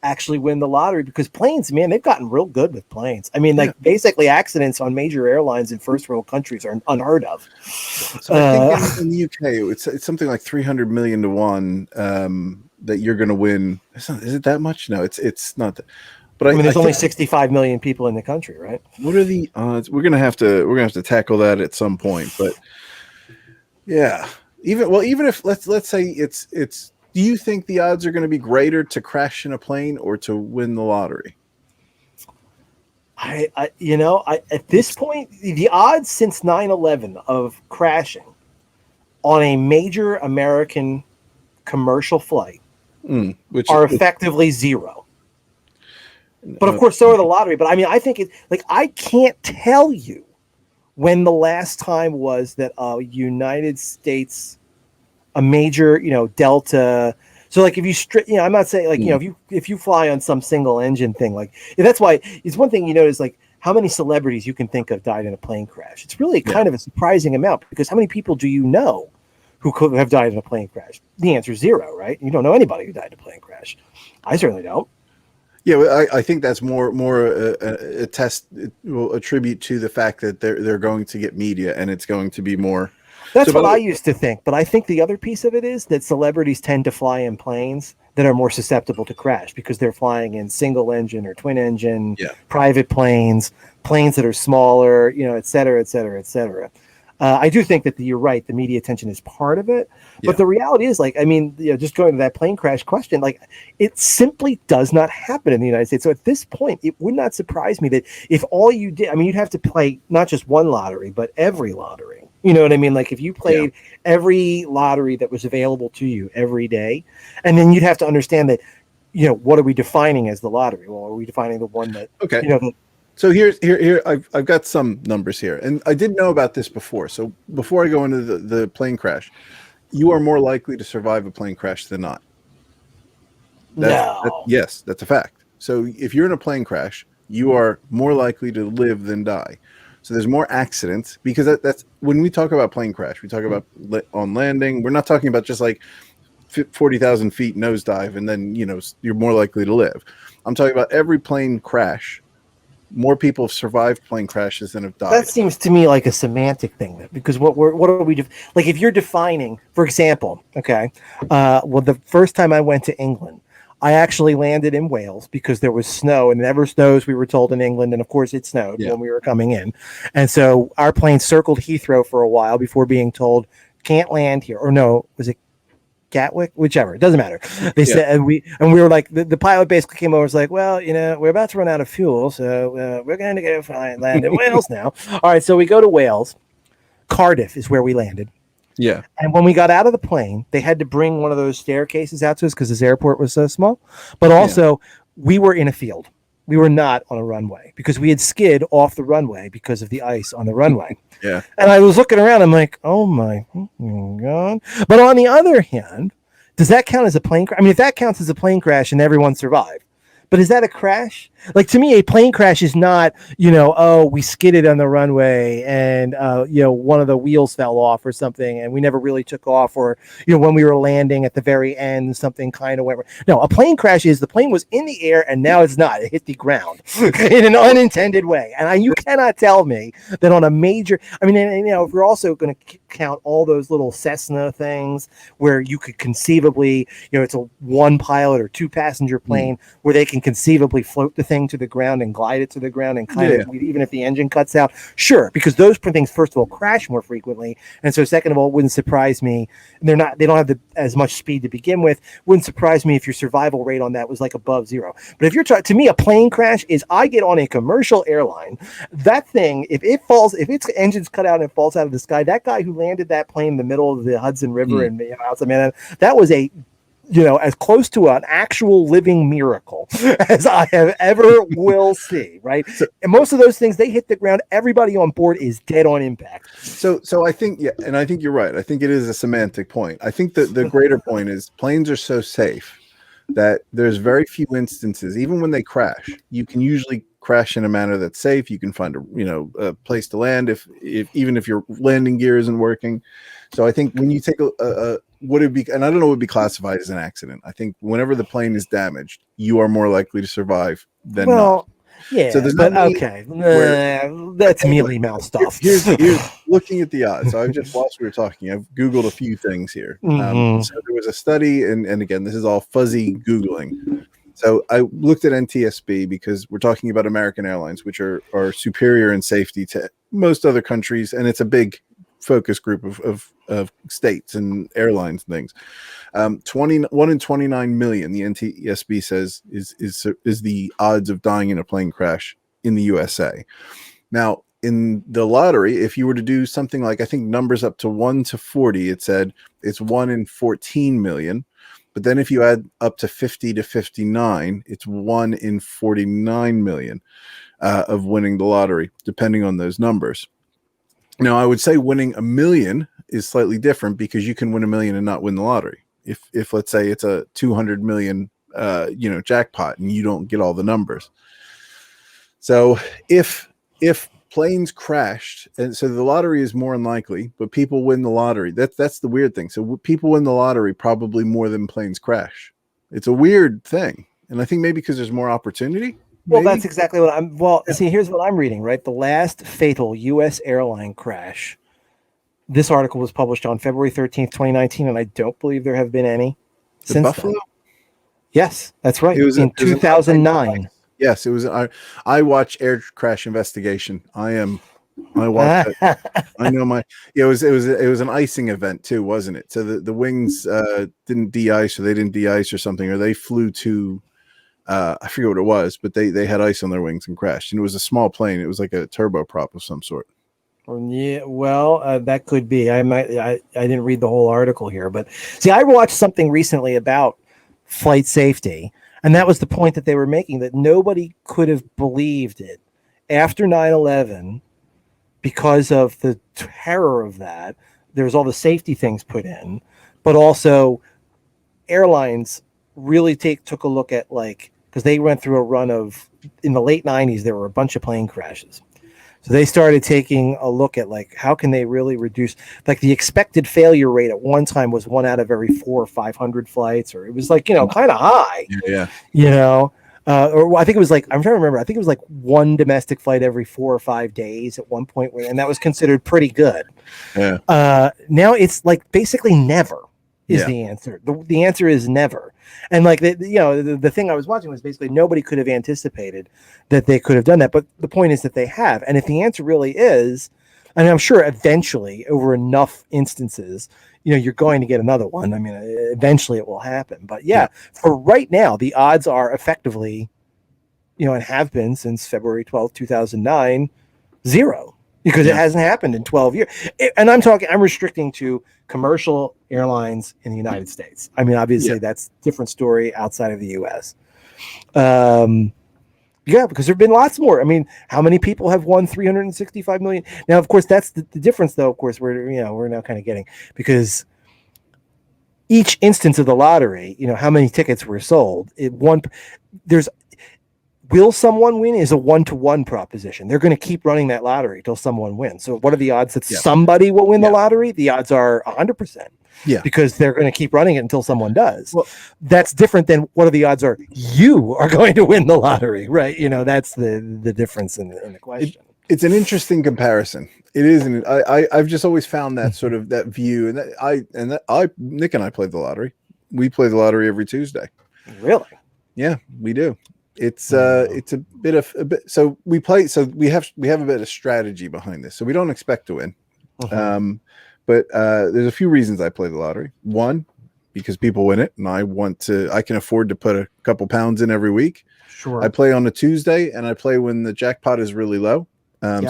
actually win the lottery, because planes, man, they've gotten real good with planes. I mean, like basically accidents on major airlines in first world countries are unheard of. So I think in the UK, it's something like 300 million to 1 that you're going to win. Is it that much? No, it's not that. But I mean, there's only 65 million people in the country, right? What are the odds? We're gonna have to tackle that at some point. But yeah, even if let's say it's. Do you think the odds are going to be greater to crash in a plane or to win the lottery? I at this point, the odds since 9/11 of crashing on a major American commercial flight are effectively zero. But of course, so are the lottery. But I mean, I think it's like, I can't tell you when the last time was that United States, a major, Delta. So like if you I'm not saying like, if you fly on some single engine thing, like that's why it's one thing, is like how many celebrities you can think of died in a plane crash. It's really kind of a surprising amount, because how many people do you know who could have died in a plane crash? The answer is zero, right? You don't know anybody who died in a plane crash. I certainly don't. Yeah, I think that's more a test. It will attribute to the fact that they're going to get media, and it's going to be more. That's what I used to think, but I think the other piece of it is that celebrities tend to fly in planes that are more susceptible to crash, because they're flying in single engine or twin engine, private planes that are smaller, et cetera, et cetera, et cetera. I do think that you're right. The media attention is part of it. But the reality is, like, I mean, just going to that plane crash question, like, it simply does not happen in the United States. So at this point, it would not surprise me that if all you did, I mean, you'd have to play not just one lottery, but every lottery. You know what I mean? Like if you played every lottery that was available to you every day, and then you'd have to understand that, what are we defining as the lottery? Well, are we defining the one that, So here I've got some numbers here, and I didn't know about this before. So before I go into the plane crash, you are more likely to survive a plane crash than not. Yes, that's a fact. So if you're in a plane crash, you are more likely to live than die. So there's more accidents, because that's when we talk about plane crash, we talk about on landing. We're not talking about just like 40,000 feet nosedive and then you're more likely to live. I'm talking about every plane crash. More people have survived plane crashes than have died. That seems to me like a semantic thing, because what are we like? If you're defining, for example, well, the first time I went to England, I actually landed in Wales because there was snow, and it never snows, we were told, in England, and of course it snowed when we were coming in, and so our plane circled Heathrow for a while before being told can't land here, or no, was it Gatwick, whichever, it doesn't matter. They said, and we were like, the pilot basically came over and was like, well, we're about to run out of fuel, so we're going to go fly and land in Wales now. All right, so we go to Wales. Cardiff is where we landed. Yeah. And when we got out of the plane, they had to bring one of those staircases out to us because this airport was so small. But also, we were in a field. We were not on a runway, because we had skid off the runway because of the ice on the runway. Yeah. And I was looking around. I'm like, oh my God. But on the other hand, does that count as a plane crash? I mean, if that counts as a plane crash and everyone survived, but is that a crash? Like, to me, a plane crash is not, we skidded on the runway and, one of the wheels fell off or something and we never really took off, or, when we were landing at the very end, something kind of went wrong. No, a plane crash is the plane was in the air and now it's not. It hit the ground in an unintended way. And you cannot tell me that on a major, I mean, if we're also going to count all those little Cessna things where you could conceivably, it's a one pilot or two passenger plane where they can conceivably float the thing to the ground and glide it to the ground and kind of, even if the engine cuts out, sure, because those things, first of all, crash more frequently, and so second of all, it wouldn't surprise me. They don't have as much speed to begin with. Wouldn't surprise me if your survival rate on that was like above zero. But if you're to me, a plane crash is I get on a commercial airline, that thing, if its engine's cut out and it falls out of the sky, that guy who landed that plane in the middle of the Hudson River and outside Manhattan, that was a as close to an actual living miracle as I have ever will see, right? And most of those things, they hit the ground, everybody on board is dead on impact. So I think, and I think you're right. I think it is a semantic point. I think that the greater point is planes are so safe that there's very few instances, even when they crash, you can usually crash in a manner that's safe. You can find a place to land if even if your landing gear isn't working. So I think when you take would it be, and I don't know what would be classified as an accident. I think whenever the plane is damaged, you are more likely to survive than not. Yeah, so but okay, that's mealy mouth stuff. Here's looking at the odds. So I've just, whilst we were talking, I've Googled a few things here. So there was a study, and again, this is all fuzzy Googling. So I looked at NTSB because we're talking about American Airlines, which are superior in safety to most other countries, and it's a big focus group of states and airlines and things. 1 in 29 million, the NTSB says is the odds of dying in a plane crash in the USA. Now, in the lottery, if you were to do something like, I think numbers up to 1 to 40, it said it's 1 in 14 million. But then if you add up to 50 to 59, it's 1 in 49 million of winning the lottery, depending on those numbers. Now, I would say winning $1 million is slightly different because you can win $1 million and not win the lottery. If let's say it's a 200 million, jackpot and you don't get all the numbers. So if planes crashed, and so the lottery is more unlikely, but people win the lottery. That's the weird thing. So people win the lottery probably more than planes crash. It's a weird thing, and I think maybe because there's more opportunity. Well, that's exactly what I'm. Well, see, here's what I'm reading. Right, the last fatal U.S. airline crash. This article was published on February 13th, 2019, and I don't believe there have been any since Buffalo. Then. Yes, that's right. It was in 2009. Yes, it was. I watch Air Crash Investigation. I watch it. I know my. Yeah, it was an icing event too, wasn't it? So the wings didn't de-ice, or they didn't de-ice or something, or they flew to. I forget what it was, but they had ice on their wings and crashed. And it was a small plane. It was like a turboprop of some sort. Yeah, well, that could be. I didn't read the whole article here, but see, I watched something recently about flight safety, and that was the point that they were making, that nobody could have believed it after 9/11 because of the terror of that. There was all the safety things put in, but also airlines really took a look at, like, because they went through a run of, in the late 90s, there were a bunch of plane crashes. So they started taking a look at, like, how can they really reduce, like, the expected failure rate at one time was 1 out of every 400 or 500 flights, or it was like, kind of high. Yeah. Or I think it was like, I'm trying to remember, I think it was like 1 domestic flight every 4 or 5 days at one point, and that was considered pretty good. Yeah. Now it's like basically never is the answer. The answer is never. And like the thing I was watching was basically nobody could have anticipated that they could have done that. But the point is that they have. And if the answer really is, and I'm sure eventually over enough instances, you're going to get another one. I mean, eventually it will happen. But for right now, the odds are effectively, and have been since February 12th, 2009, 0. Because it hasn't happened in 12 years. And I'm restricting to commercial airlines in the United States. I mean, obviously that's a different story outside of the US. Because there've been lots more. I mean, how many people have won 365 million? Now, of course, that's the difference, though. Of course, we're now kind of getting, because each instance of the lottery, how many tickets were sold. Will someone win is a 1-to-1 proposition. They're going to keep running that lottery till someone wins. So what are the odds that somebody will win the lottery? The odds are 100%. Yeah. Because they're going to keep running it until someone does. Well, that's different than what are the odds are you are going to win the lottery, right? That's the difference in the question. It's an interesting comparison. It is. I've just always found that sort of that view, and Nick and I played the lottery. We play the lottery every Tuesday. Really? Yeah, we do. It's a bit. So we play. So we have a bit of strategy behind this. So we don't expect to win. But there's a few reasons I play the lottery. One, because people win it, and I can afford to put a couple pounds in every week. Sure. I play on a Tuesday, and I play when the jackpot is really low,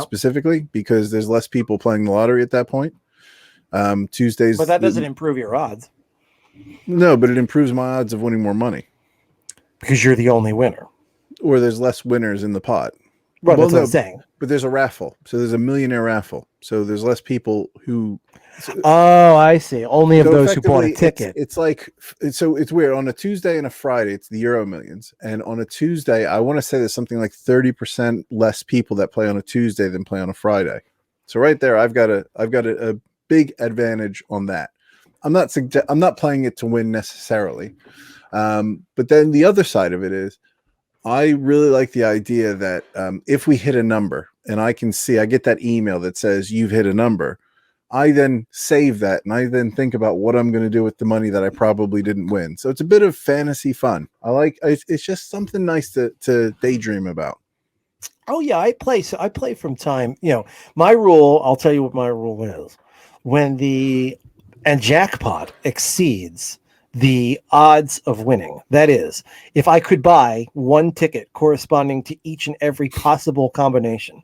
specifically because there's less people playing the lottery at that point. Tuesdays. But that doesn't improve your odds. No, but it improves my odds of winning more money. Because you're the only winner. Or there's less winners in the pot. Right, that's what I'm saying. But there's a raffle. So there's a millionaire raffle. So there's less people who... Oh, I see. Only of those who bought a ticket. It's weird. On a Tuesday and a Friday, it's the Euro Millions. And on a Tuesday, I want to say there's something like 30% less people that play on a Tuesday than play on a Friday. So right there, I've got a big advantage on that. I'm not playing it to win necessarily. But then the other side of it is, I really like the idea that if we hit a number and I get that email that says you've hit a number, I then save that and I then think about what I'm going to do with the money that I probably didn't win. So it's a bit of fantasy fun. It's just something nice to daydream about. Oh yeah, I play from time. My rule. I'll tell you what my rule is. When the jackpot exceeds the odds of winning, that is, if I could buy one ticket corresponding to each and every possible combination,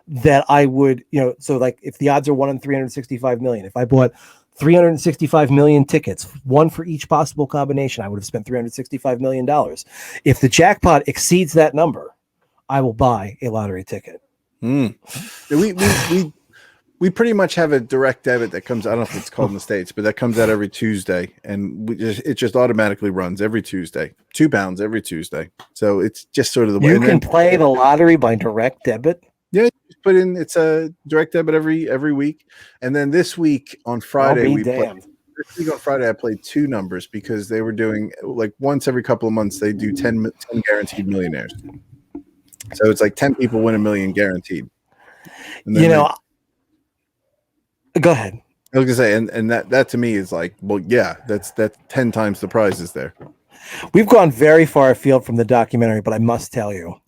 that I would, so like if the odds are 1 in 365 million, if I bought 365 million tickets, one for each possible combination, I would have spent $365 million. If the jackpot exceeds that number, I will buy a lottery ticket. We pretty much have a direct debit that comes. I don't know if it's called in the States, but that comes out every Tuesday, and it just automatically runs every Tuesday. £2 every Tuesday. So it's just sort of the way you can play the lottery by direct debit. Yeah, you just put in. It's a direct debit every week, and then this week on Friday This week on Friday I played 2 numbers because they were doing like once every couple of months they do 10 guaranteed millionaires. So it's like 10 people win $1 million guaranteed. Go ahead. I was gonna say, and that to me is like, well, yeah, that's 10 times the prizes there. We've gone very far afield from the documentary, but I must tell you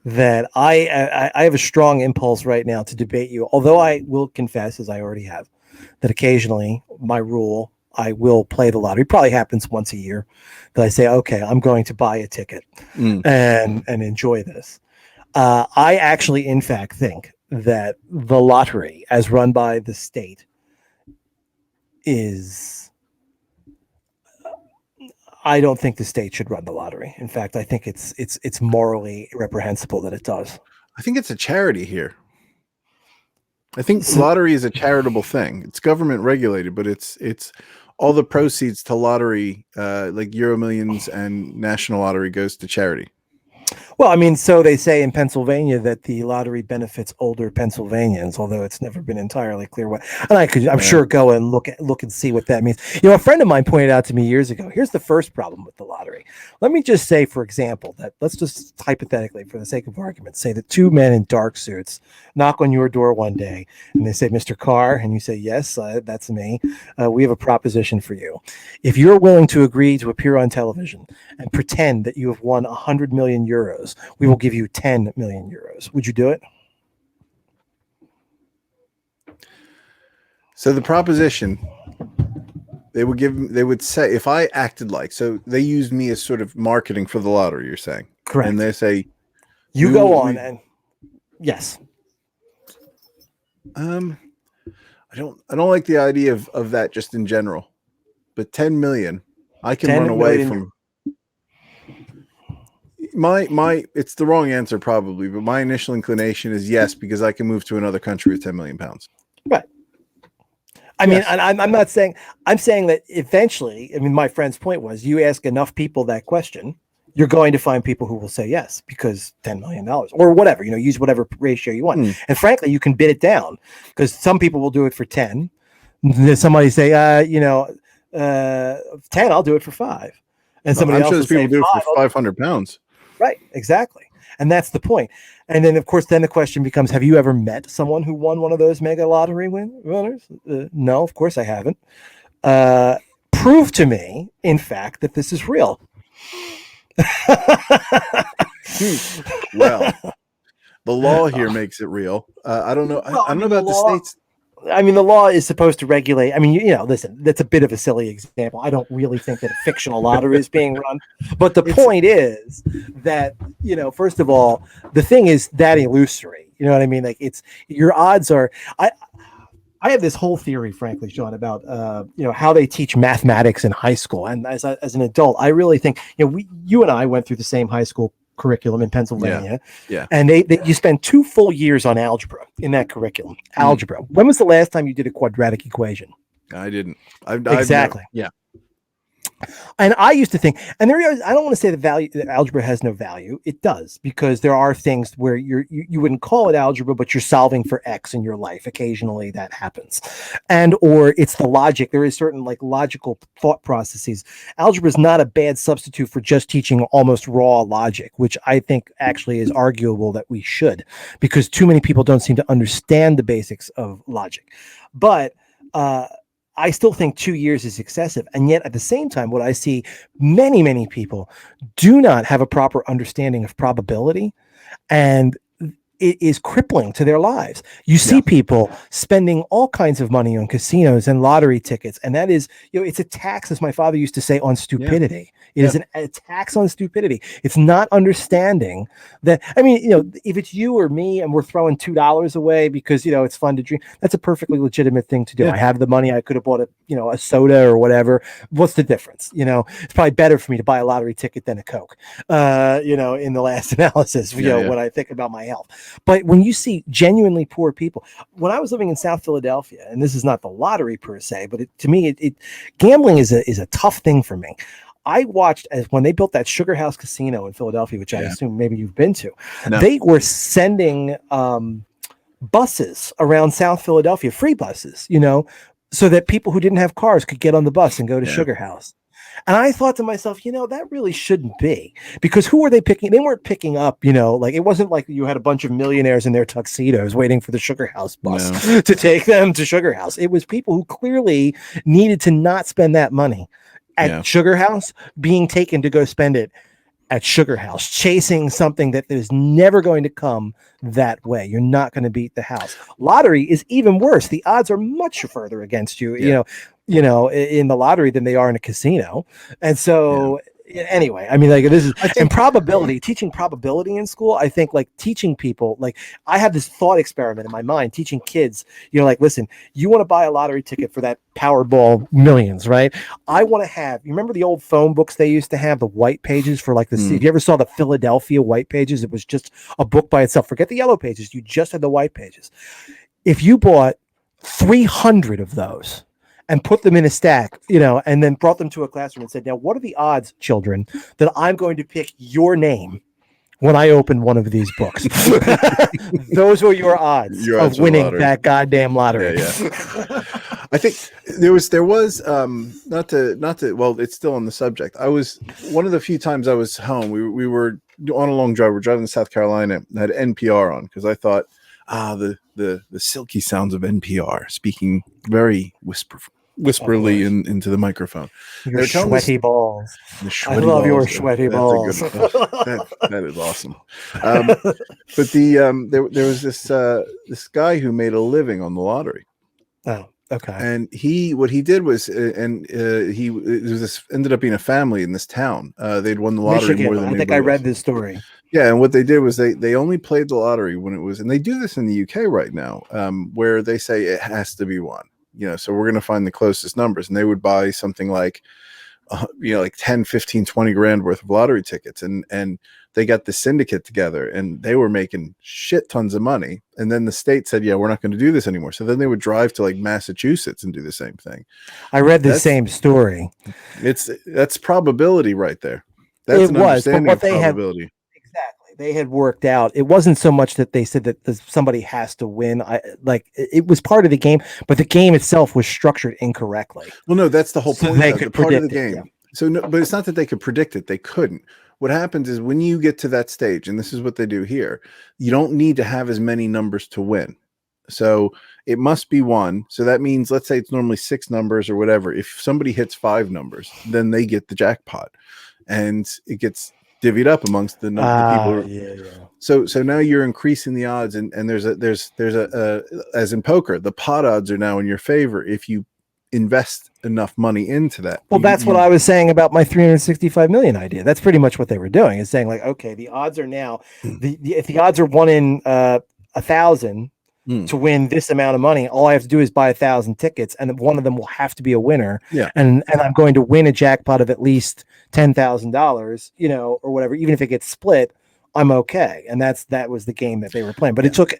that I have a strong impulse right now to debate you. Although I will confess, as I already have, that occasionally my rule, I will play the lottery. Probably happens once a year that I say, okay, I'm going to buy a ticket and enjoy this. I actually, in fact, think that the lottery, as run by the state, I don't think the state should run the lottery. In fact, I think it's morally reprehensible that it does. I think it's a charity here. I think lottery is a charitable thing. It's government regulated, but it's all the proceeds to lottery, like Euro Millions and National Lottery, goes to charity. Well, I mean, so they say in Pennsylvania that the lottery benefits older Pennsylvanians, although it's never been entirely clear what. And I'm sure go and look and see what that means. A friend of mine pointed out to me years ago. Here's the first problem with the lottery. Let me just say, for example, that let's just hypothetically, for the sake of argument, say that 2 men in dark suits knock on your door one day and they say, "Mr. Carr," and you say, "Yes, that's me. We have a proposition for you. If you're willing to agree to appear on television and pretend that you have won 100 million euros, we will give you 10 million euros. Would you do it?" So the proposition, they would say, if I acted like, so they used me as sort of marketing for the lottery, you're saying? Correct. And they say, you go on and yes. I don't like the idea of that just in general, but 10 million, I can run away from. It's the wrong answer probably, but my initial inclination is yes, because I can move to another country with 10 million pounds. Right. I mean, I'm not saying, I'm saying that eventually, I mean, my friend's point was, you ask enough people that question, you're going to find people who will say yes, because $10 million or whatever, use whatever ratio you want. And frankly, you can bid it down because some people will do it for 10. Somebody say, 10, I'll do it for 5. And somebody else will say, people do it for 500 pounds. Right, exactly. And that's the point. And then, of course, the question becomes, have you ever met someone who won one of those mega lottery winners? No, of course I haven't. Prove to me, in fact, that this is real. Well, the law here makes it real. I don't know. I don't know about the states. I mean, the law is supposed to regulate. I mean, listen, that's a bit of a silly example. I don't really think that a fictional lottery is being run. But the point is that, first of all, the thing is that illusory. You know what I mean? Like, it's your odds are. I have this whole theory, frankly, Sean, about how they teach mathematics in high school. And as an adult, I really think you and I went through the same high school curriculum in Pennsylvania. Yeah. And you spend 2 full years on algebra in that curriculum. Algebra. When was the last time you did a quadratic equation? I didn't. Exactly. Yeah. And I used to think, and I don't want to say that algebra has no value. It does, because there are things where you wouldn't call it algebra, but you're solving for X in your life. Occasionally that happens. Or it's the logic. There is certain like logical thought processes. Algebra is not a bad substitute for just teaching almost raw logic, which I think actually is arguable that we should, because too many people don't seem to understand the basics of logic. But, I still think 2 years is excessive. And yet at the same time, what I see, many, many people do not have a proper understanding of probability, and it is crippling to their lives. You see people spending all kinds of money on casinos and lottery tickets. And that is, it's a tax, as my father used to say, on stupidity. It is a tax on stupidity. It's not understanding that. I mean, if it's you or me and we're throwing $2 away because, it's fun to dream, that's a perfectly legitimate thing to do. I have the money. I could have bought a soda or whatever. What's the difference? It's probably better for me to buy a lottery ticket than a Coke, in the last analysis, when I think about my health. But when you see genuinely poor people, when I was living in South Philadelphia, and this is not the lottery per se, but to me, gambling is a tough thing for me. I watched as when they built that Sugar House Casino in Philadelphia, which I assume maybe you've been to. No. They were sending buses around South Philadelphia, free buses, so that people who didn't have cars could get on the bus and go to Sugar House. And I thought to myself, that really shouldn't be, because who were they picking? They weren't picking up, like it wasn't like you had a bunch of millionaires in their tuxedos waiting for the Sugar House bus to take them to Sugar House. It was people who clearly needed to not spend that money at Sugar House being taken to go spend it at Sugar House, chasing something that is never going to come that way. You're not going to beat the house. Lottery is even worse. The odds are much further against you, in the lottery than they are in a casino. And so anyway, I mean, like this is, and probability, teaching probability in school, I think like teaching people, like I have this thought experiment in my mind, teaching kids, like, listen, you want to buy a lottery ticket for that Powerball millions, right? I want to have, you remember the old phone books they used to have, the white pages for like the, if you ever saw the Philadelphia white pages, it was just a book by itself. Forget the yellow pages. You just had the white pages. If you bought 300 of those and put them in a stack, and then brought them to a classroom and said, now, what are the odds, children, that I'm going to pick your name when I open one of these books? Those were your odds of winning that goddamn lottery. I think there was not to well, it's still on the subject. I was one of the few times I was home. We were on a long drive. We're driving to South Carolina. I had NPR on because I thought, the silky sounds of NPR, speaking very whisperly into the microphone. Your sweaty balls. I love your sweaty balls. That is awesome. But there was this guy who made a living on the lottery. Oh, okay. And what he did was, ended up being a family in this town. They'd won the lottery Michigan, more than I think I read this story. Yeah, and what they did was they only played the lottery when it was, and they do this in the UK right now, where they say it has to be one. So we're going to find the closest numbers, and they would buy something like, like 10, 15, 20 grand worth of lottery tickets, and they got the syndicate together, and they were making shit tons of money. And then the state said, yeah, we're not going to do this anymore. So then they would drive to like Massachusetts and do the same thing. I read the same story. That's probability right there. That's an understanding of probability. They had worked out. It wasn't so much that they said that somebody has to win. It was part of the game, but the game itself was structured incorrectly. Well, no, that's the whole point. They could predict the game. Yeah. So, no, but it's not that they could predict it. They couldn't. What happens is when you get to that stage, and this is what they do here, you don't need to have as many numbers to win. So it must be one. So that means, let's say it's normally 6 numbers or whatever. If somebody hits 5 numbers, then they get the jackpot, and it gets divvied up amongst the people. So now you're increasing the odds, and there's a as in poker, the pot odds are now in your favor if you invest enough money into that. Well, that's what I was saying about my 365 million idea. That's pretty much what they were doing, is saying like, okay, the odds are now if the odds are 1 in 1,000 to win this amount of money, all I have to do is buy 1,000 tickets, and one of them will have to be a winner. Yeah. And I'm going to win a jackpot of at least $10,000, or whatever, even if it gets split I'm okay. And that was the game that they were playing. But it took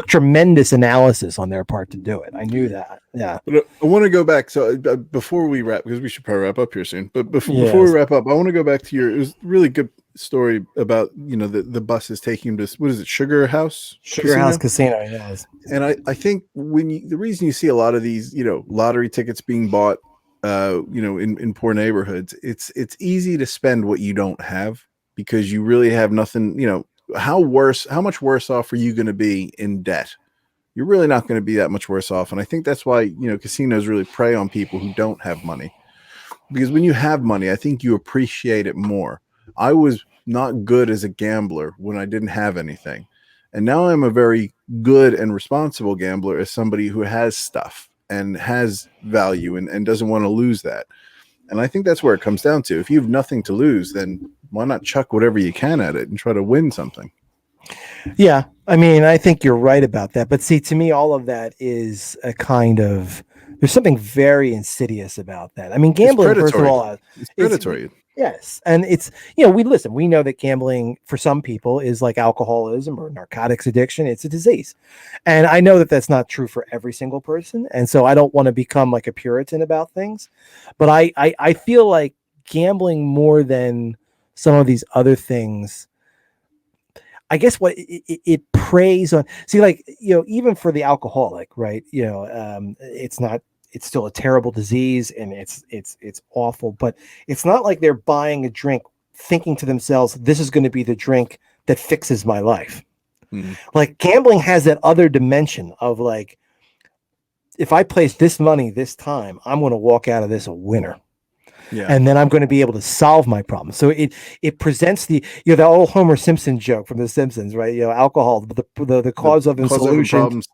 tremendous analysis on their part to do it. I knew that. Yeah. But I want to go back. So before we wrap, because we should probably wrap up here soon. But before we Yes. wrap up, I want to go back to it was a really good story about the buses taking him to, what is it, Sugar House Casino. Yes. And I think the reason you see a lot of these lottery tickets being bought in poor neighborhoods, it's easy to spend what you don't have, because you really have nothing. How much worse off are you going to be in debt? You're really not going to be that much worse off. And I think that's why casinos really prey on people who don't have money, because when you have money, I think you appreciate it more. I was not good as a gambler when I didn't have anything, and now I'm a very good and responsible gambler as somebody who has stuff and has value and doesn't want to lose that. And I think that's where it comes down to. If you have nothing to lose, then why not chuck whatever you can at it and try to win something? Yeah. I mean, I think you're right about that. But see, to me, all of that is a kind of, there's something very insidious about that. I mean, gambling, first of all, it's predatory. Yes. And it's, we know that gambling for some people is like alcoholism or narcotics addiction. It's a disease. And I know that that's not true for every single person. And so I don't want to become like a Puritan about things. But I feel like gambling, more than some of these other things, I guess what it preys on, even for the alcoholic, right? It's still a terrible disease, and it's awful, but it's not like they're buying a drink thinking to themselves, this is going to be the drink that fixes my life. Mm-hmm. Like, gambling has that other dimension of like, if I place this money this time, I'm going to walk out of this a winner. Yeah. And then I'm going to be able to solve my problem. So it presents the old Homer Simpson joke from The Simpsons, right? Alcohol, the cause of and solution problems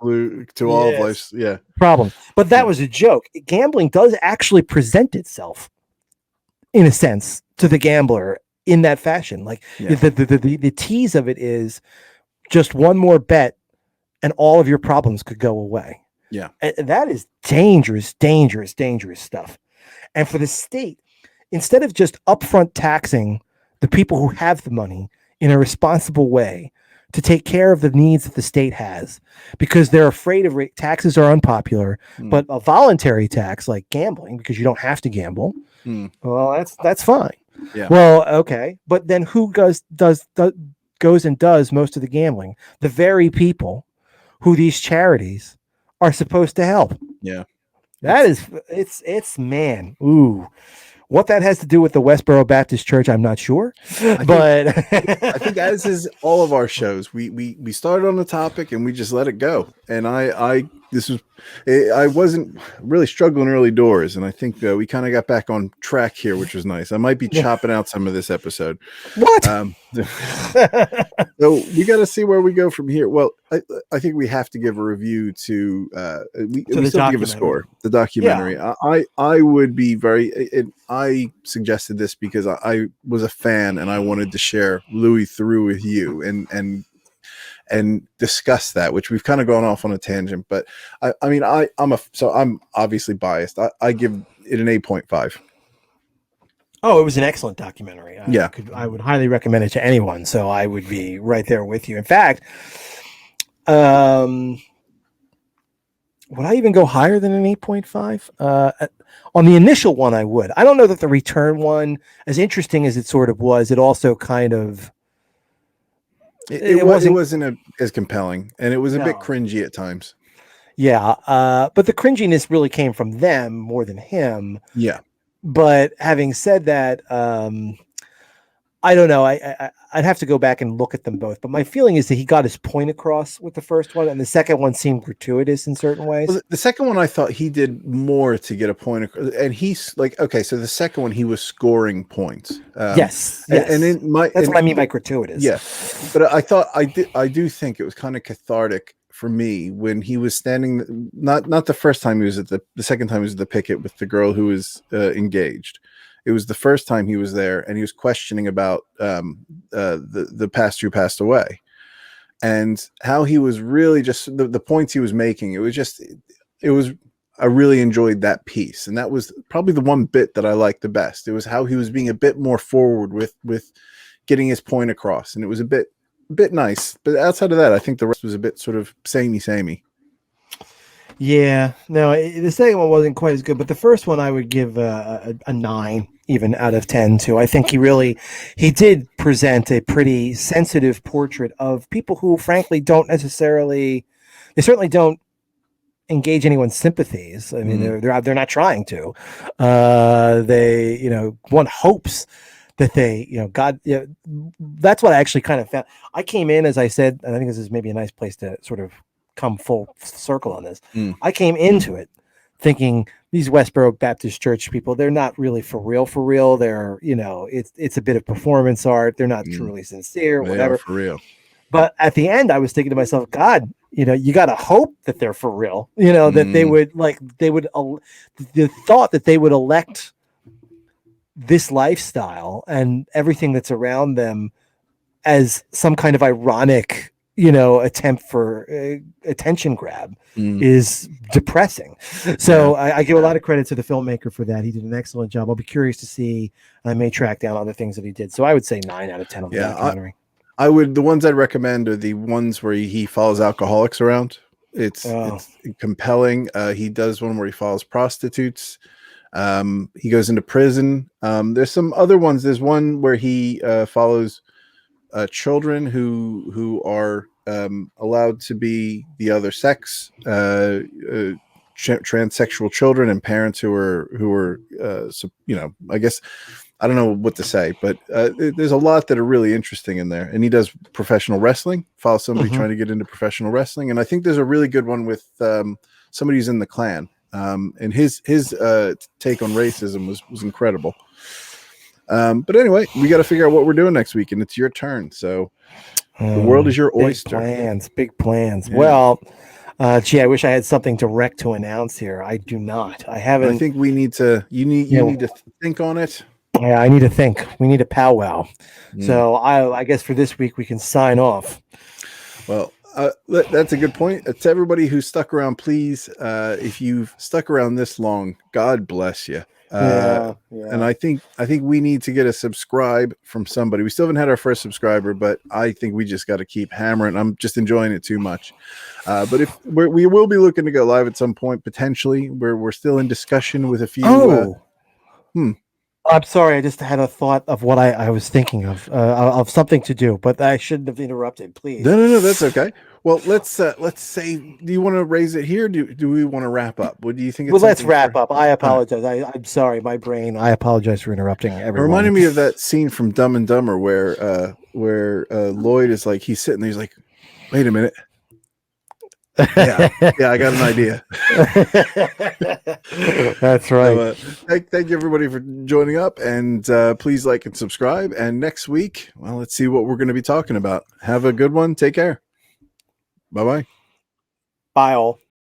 to all of life's problems. But that was a joke. Gambling does actually present itself, in a sense, to the gambler in that fashion. Like the tease of it is just one more bet, and all of your problems could go away. Yeah, and that is dangerous, dangerous, dangerous stuff. And for the state, instead of just upfront taxing the people who have the money in a responsible way to take care of the needs that the state has, because they're afraid of taxes are unpopular, but a voluntary tax like gambling, because you don't have to gamble, well, that's fine. Yeah. Well, okay, but then who goes and does most of the gambling? The very people who these charities are supposed to help. Yeah. That is, it's man. Ooh, what that has to do with the Westboro Baptist Church, I'm not sure. I think as is all of our shows, we started on the topic and we just let it go. And I wasn't really struggling early doors, and I think we kind of got back on track here, which was nice. I might be chopping out some of this episode. What? So we got to see where we go from here. Well, I think we have to give a review to we still have to give a score. The documentary. Yeah. I would be I suggested this because I was a fan and I wanted to share Louis Theroux with you and discuss that, which we've kind of gone off on a tangent. But I'm obviously biased. I give it an 8.5. Oh, it was an excellent documentary. I would highly recommend it to anyone. So I would be right there with you. In fact, would I even go higher than an 8.5? On the initial one, I would. I don't know that the return one, as interesting as it sort of was, it also kind of it wasn't as compelling, and it was a bit cringy at times. Yeah, but the cringiness really came from them more than him. Yeah. But having said that, I don't know. I'd have to go back and look at them both. But my feeling is that he got his point across with the first one, and the second one seemed gratuitous in certain ways. Well, the second one, I thought he did more to get a point across. And he's like, okay, so the second one, he was scoring points. Yes. And that's what I mean by gratuitous. Yeah. But I do think it was kind of cathartic for me when he was standing, not the first time he was the second time he was at the picket with the girl who was engaged. It was the first time he was there, and he was questioning about the pastor who passed away, and how he was really just the points he was making. I really enjoyed that piece, and that was probably the one bit that I liked the best. It was how he was being a bit more forward with getting his point across, and it was a bit bit nice, but outside of that, I think the rest was a bit sort of samey. Yeah, no, the second one wasn't quite as good, but the first one I would give a 9 even out of 10 to. I think he did present a pretty sensitive portrait of people who frankly they certainly don't engage anyone's sympathies. I mean, they're not trying to. One hopes that God, that's what I actually kind of found. I came in, as I said, and I think this is maybe a nice place to sort of come full circle on this. I came into it thinking these Westboro Baptist Church people, they're not really for real. They're, it's a bit of performance art. They're not truly sincere, They whatever. are for real. But at the end, I was thinking to myself, God, you got to hope that they're for real, that the thought that they would elect this lifestyle and everything that's around them as some kind of ironic, attempt for attention grab is depressing. So I give a lot of credit to the filmmaker for that. He did an excellent job. I'll be curious to see. I may track down other things that he did. So I would say 9 out of 10 on the documentary. The ones I'd recommend are the ones where he follows alcoholics around. It's compelling. He does one where he follows prostitutes. He goes into prison. There's some other ones. There's one where he follows children who are allowed to be the other sex, transsexual children, and parents who are I guess I don't know what to say, but there's a lot that are really interesting in there. And he does professional wrestling, follows somebody trying to get into professional wrestling, and I think there's a really good one with somebody who's in the Klan, and his take on racism was incrediable. But anyway, we got to figure out what we're doing next week, and it's your turn. So the world is your oyster. Big plans. Yeah. Well, I wish I had something direct to announce here. I do not. I haven't. I think we need to. You need to think on it. Yeah, I need to think. We need a powwow. So I guess for this week we can sign off. Well, that's a good point. To everybody who stuck around, please, if you've stuck around this long, God bless you. And I think we need to get a subscribe from somebody. We still haven't had our first subscriber, but I think we just got to keep hammering. I'm just enjoying it too much. But if we will be looking to go live at some point, potentially, we're still in discussion with a few. I'm sorry. I just had a thought of what I was thinking of something to do, but I shouldn't have interrupted. Please. No, that's okay. Well, let's say, do you want to raise it here? Do we want to wrap up? What do you think? Well, let's wrap up. I apologize. I'm sorry, my brain. I apologize for interrupting everyone. It reminded me of that scene from Dumb and Dumber where Lloyd is like, he's sitting there, he's like, wait a minute. Yeah, I got an idea. That's right. So, thank you everybody for joining up, and please like and subscribe. And next week, well, let's see what we're going to be talking about. Have a good one. Take care. Bye-bye. Bye all.